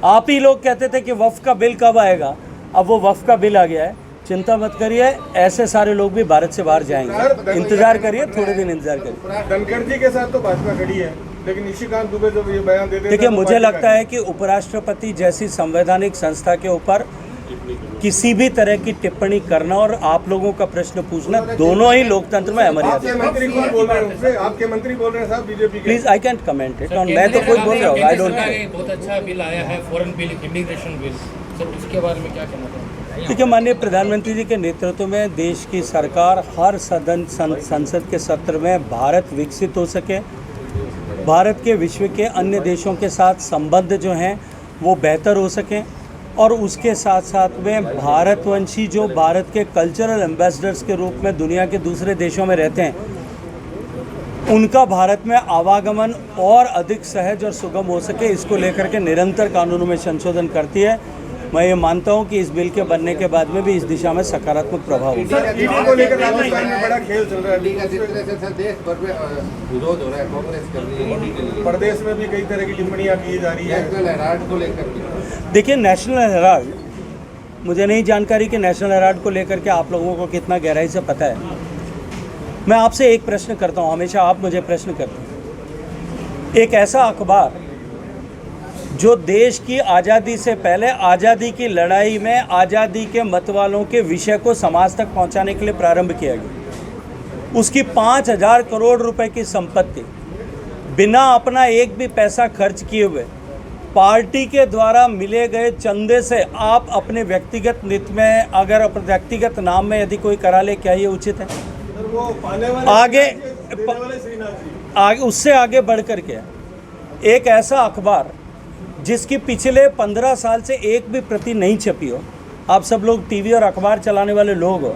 आप ही लोग कहते थे कि वक्फ का बिल कब आएगा, अब वो वक्फ का बिल आ गया है। चिंता मत करिए, ऐसे सारे लोग भी भारत से बाहर जाएंगे, इंतजार करिए, थोड़े दिन इंतजार करिए। धनखड़ जी के साथ तो भाजपा खड़ी है, लेकिन निशिकांत दुबे जब ये बयान देते हैं, देखिए, मुझे लगता है कि उपराष्ट्रपति जैसी संवैधानिक संस्था के ऊपर किसी भी तरह की टिप्पणी करना और आप लोगों का प्रश्न पूछना दोनों ही लोकतंत्र में अमर्यादित है। आपके मंत्री बोल रहे हैं साहब बीजेपी के। Please, I can't comment it on, मैं तो कोई बोल रहा हूँ, आई डोंट केयर। बहुत अच्छा बिल आया है, foreign bill, immigration bill, sir उसके बारे में क्या कहना चाहेंगे? देखिए, माननीय प्रधानमंत्री जी के नेतृत्व में देश की सरकार हर संसद के सत्र में भारत विकसित हो सके, भारत के विश्व के अन्य देशों के साथ संबंध जो हैं वो बेहतर हो सकें, और उसके साथ साथ में भारतवंशी जो भारत के कल्चरल एम्बेसडर्स के रूप में दुनिया के दूसरे देशों में रहते हैं, उनका भारत में आवागमन और अधिक सहज और सुगम हो सके, इसको लेकर के निरंतर कानूनों में संशोधन करती है। मैं ये मानता हूँ कि इस बिल के बनने के बाद में भी इस दिशा में सकारात्मक प्रभाव होगा। को लेकर राजस्थान में बड़ा खेल चल रहा है, जिस तरह से सर देश भर में विरोध हो रहा है, कांग्रेस कर रही है, प्रदेश में भी कई तरह की टिप्पणियां की जा रही है नेशनल हेराल्ड को लेकर। देखिए, नेशनल हेराल्ड, मुझे नहीं जानकारी कि नेशनल हेराल्ड को लेकर के आप लोगों को कितना गहराई से पता है। मैं आपसे एक प्रश्न करता हूँ, हमेशा आप मुझे प्रश्न करते हैं। एक ऐसा अखबार जो देश की आज़ादी से पहले आज़ादी की लड़ाई में आज़ादी के मतवालों के विषय को समाज तक पहुंचाने के लिए प्रारंभ किया गया, उसकी 5000 करोड़ रुपए की संपत्ति बिना अपना एक भी पैसा खर्च किए हुए पार्टी के द्वारा मिले गए चंदे से आप अपने व्यक्तिगत नित में, अगर अपने व्यक्तिगत नाम में यदि कोई करा ले, क्या ये उचित है? आगे उससे आगे बढ़ कर के एक ऐसा अखबार जिसकी पिछले 15 साल से एक भी प्रति नहीं छपी हो, आप सब लोग टीवी और अखबार चलाने वाले लोग हो,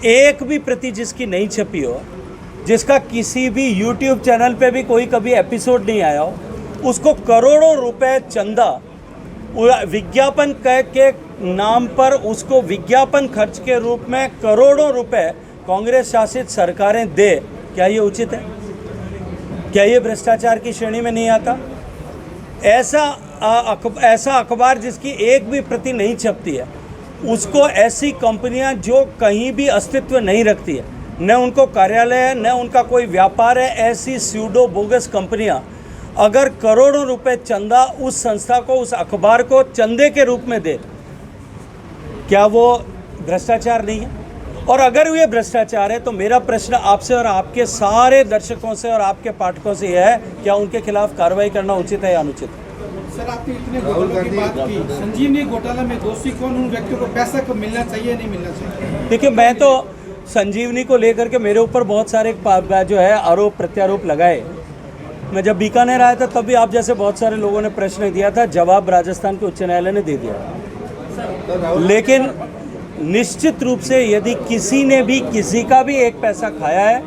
एक भी प्रति जिसकी नहीं छपी हो, जिसका किसी भी यूट्यूब चैनल पे भी कोई कभी एपिसोड नहीं आया हो, उसको करोड़ों रुपए चंदा विज्ञापन के नाम पर, उसको विज्ञापन खर्च के रूप में करोड़ों रुपए कांग्रेस शासित सरकारें दे, क्या ये उचित है? क्या ये भ्रष्टाचार की श्रेणी में नहीं आता? ऐसा अखबार जिसकी एक भी प्रति नहीं छपती है, उसको ऐसी कंपनियां जो कहीं भी अस्तित्व नहीं रखती है, न उनको कार्यालय है, न उनका कोई व्यापार है। ऐसी स्यूडो बोगस कंपनियां अगर करोड़ों रुपए चंदा उस संस्था को, उस अखबार को चंदे के रूप में दे, क्या वो भ्रष्टाचार नहीं है? और अगर ये भ्रष्टाचार है तो मेरा प्रश्न आपसे और आपके सारे दर्शकों से और आपके पाठकों से यह है, क्या उनके खिलाफ कार्रवाई करना उचित है या अनुचित? सर, आपने इतने घोटालों की बात की, संजीवनी घोटाला में दोषी कौन, उन व्यक्तियों को पैसा कब मिलना चाहिए नहीं मिलना चाहिए? देखिए, मैं तो संजीवनी को लेकर के मेरे ऊपर बहुत सारे जो है आरोप प्रत्यारोप लगाए। मैं जब बीकानेर आया था तब भी आप जैसे बहुत सारे लोगों ने प्रश्न दिया था, जवाब राजस्थान के उच्च न्यायालय ने दे दिया। लेकिन निश्चित रूप से यदि किसी ने भी किसी का भी एक पैसा खाया है,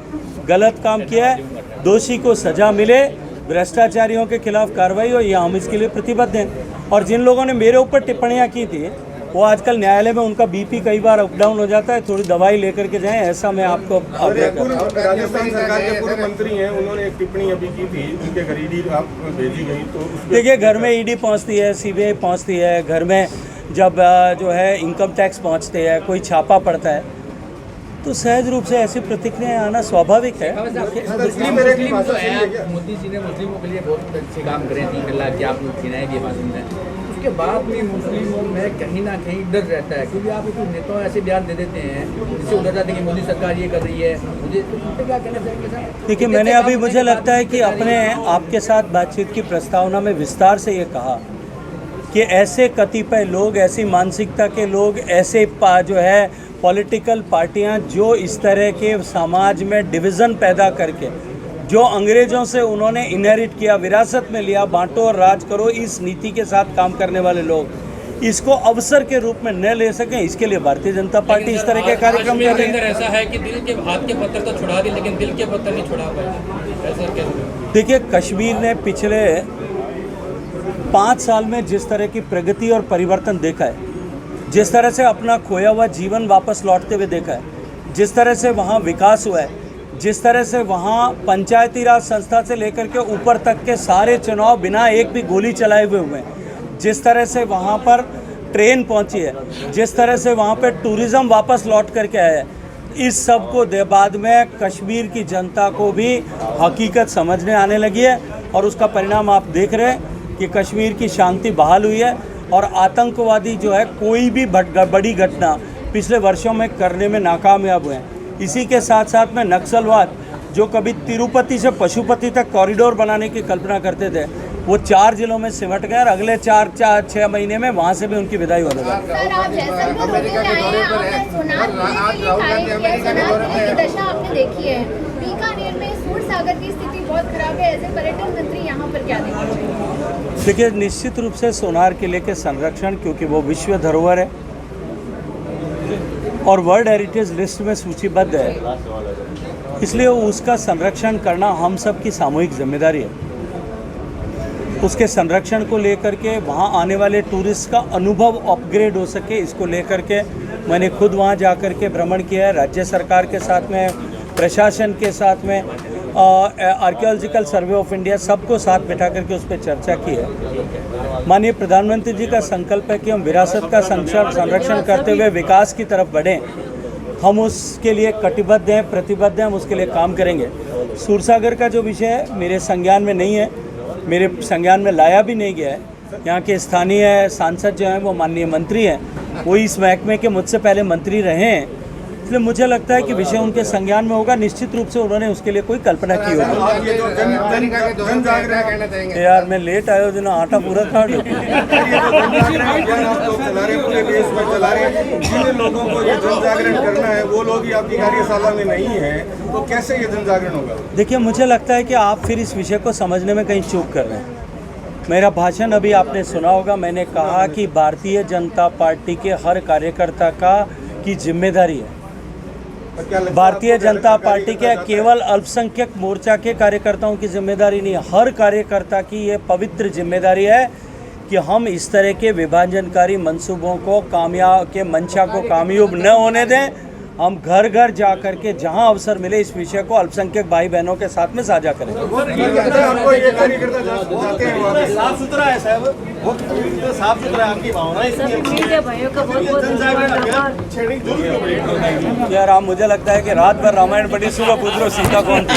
गलत काम किया है, दोषी को सजा मिले, भ्रष्टाचारियों के खिलाफ कार्रवाई हो, या हम इसके लिए प्रतिबद्ध हैं। और जिन लोगों ने मेरे ऊपर टिप्पणियां की थी वो आजकल न्यायालय में उनका बीपी कई बार अप डाउन हो जाता है, थोड़ी दवाई लेकर के जाएं, ऐसा मैं आपको राजस्थान सरकार के पूर्व मंत्री हैं, उन्होंने एक टिप्पणी अभी की थी, उनके घर ईडी आप भेजी गई, तो देखिए, घर में ईडी पहुंचती है, सीबीआई पहुंचती है, घर में जब जो है इनकम टैक्स पहुंचते हैं, कोई छापा पड़ता है, तो सहज रूप से ऐसी प्रतिक्रियाएं आना स्वाभाविक है। मुस्लिम तो है, मोदी जी ने मुस्लिमों के लिए बहुत अच्छे काम करे, 3 लाख की आप लोग गिनाए भी बात है, उसके बाद भी मुस्लिमों में कहीं ना कहीं डर रहता है, क्योंकि आप कुछ नेताओं ऐसे बयान दे देते हैं जिससे उधर जाते हैं कि मोदी सरकार ये कर रही है, मुझे तो क्या कहना चाहिए सर? देखिए, मैंने अभी मुझे लगता है कि अपने आपके साथ बातचीत की प्रस्तावना में विस्तार से ये कहा कि ऐसे कतिपय लोग, ऐसी मानसिकता के लोग, ऐसे जो है पॉलिटिकल पार्टियां जो इस तरह के समाज में डिवीज़न पैदा करके, जो अंग्रेज़ों से उन्होंने इनहेरिट किया, विरासत में लिया, बांटो और राज करो, इस नीति के साथ काम करने वाले लोग इसको अवसर के रूप में न ले सकें, इसके लिए भारतीय जनता पार्टी इस तरह के कार्यक्रम कर रही है। ऐसा है कि दिल के हाथ के पत्थर तो छुड़ा दिए, लेकिन दिल के पत्थर नहीं छुड़ा पाए, ऐसा कैसे? देखिए, कश्मीर ने पिछले 5 साल में जिस तरह की प्रगति और परिवर्तन देखा है, जिस तरह से अपना खोया हुआ जीवन वापस लौटते हुए देखा है, जिस तरह से वहाँ विकास हुआ है, जिस तरह से वहाँ पंचायती राज संस्था से लेकर के ऊपर तक के सारे चुनाव बिना एक भी गोली चलाए हुए हुए हैं, जिस तरह से वहाँ पर ट्रेन पहुँची है, जिस तरह से वहाँ पर टूरिज़्म वापस लौट करके आया है, इस सब को बाद में कश्मीर की जनता को भी हकीकत समझने आने लगी है। और उसका परिणाम आप देख रहे हैं कि कश्मीर की शांति बहाल हुई है और आतंकवादी जो है कोई भी बड़ी घटना पिछले वर्षों में करने में नाकामयाब हुए हैं। इसी के साथ साथ में नक्सलवाद जो कभी तिरुपति से पशुपति तक कॉरिडोर बनाने की कल्पना करते थे, वो 4 जिलों में सिमट गए और अगले 4-6 महीने में वहाँ से भी उनकी विदाई होने वाली है। सर, आप जैसलमेर होके आए हैं, आपने सोनार की दशा आपने देखी है, बीकानेर में सूरसागर की स्थिति बहुत खराब है, ऐसे पर्यटन मंत्री यहाँ पर क्या देखना चाहिए? देखिए, निश्चित रूप से सोनार किले के संरक्षण, क्योंकि वो विश्व धरोहर है और वर्ल्ड हेरिटेज लिस्ट में सूचीबद्ध है, इसलिए उसका संरक्षण करना हम सब की सामूहिक जिम्मेदारी है। उसके संरक्षण को लेकर के वहाँ आने वाले टूरिस्ट का अनुभव अपग्रेड हो सके, इसको लेकर के मैंने खुद वहाँ जा कर के भ्रमण किया है, राज्य सरकार के साथ में, प्रशासन के साथ में, आर्कियोलॉजिकल सर्वे ऑफ इंडिया, सबको साथ बिठा करके उस पर चर्चा की है। माननीय प्रधानमंत्री जी का संकल्प है कि हम विरासत का संरक्षण करते हुए विकास की तरफ बढ़ें। हम उसके लिए कटिबद्ध हैं, प्रतिबद्ध हैं, हम उसके लिए काम करेंगे। सूरसागर का जो विषय है मेरे संज्ञान में नहीं है, मेरे संज्ञान में लाया भी नहीं गया है। यहाँ के स्थानीय सांसद जो हैं वो माननीय मंत्री हैं, वो इस महकमे के मुझसे पहले मंत्री रहे हैं, इसलिए मुझे लगता है कि विषय उनके संज्ञान में होगा। निश्चित रूप से उन्होंने उसके लिए कोई कल्पना की होगी। यार, मैं लेट आया दिन आटा पूरा काट जिन लोगों को ये जन जागरण करना है वो लोग ही आपकी कार्यशाला में नहीं है, तो कैसे ये जन जागरण होगा? देखिए, मुझे लगता है कि आप फिर इस विषय को समझने में कहीं चूक कर रहे हैं। मेरा भाषण अभी आपने सुना होगा, मैंने कहा कि भारतीय जनता पार्टी के हर कार्यकर्ता की जिम्मेदारी है। भारतीय जनता पार्टी के केवल अल्पसंख्यक मोर्चा के कार्यकर्ताओं की जिम्मेदारी नहीं है, हर कार्यकर्ता की ये पवित्र जिम्मेदारी है कि हम इस तरह के विभाजनकारी मंसूबों को मंशा को कामयाब न होने दें हम घर घर जा करके जहां अवसर मिले इस विषय को अल्पसंख्यक भाई बहनों के साथ में साझा करें। हमको ये कार्यकर्ता जाते हैं वहाँ पे साफ सुथरा है साहब, बहुत साफ सुथरा है, आपकी भावनाएं यार आप मुझे लगता है कि रात भर रामायण पढ़ी, सुबह पूछ लो सीता कौन थी।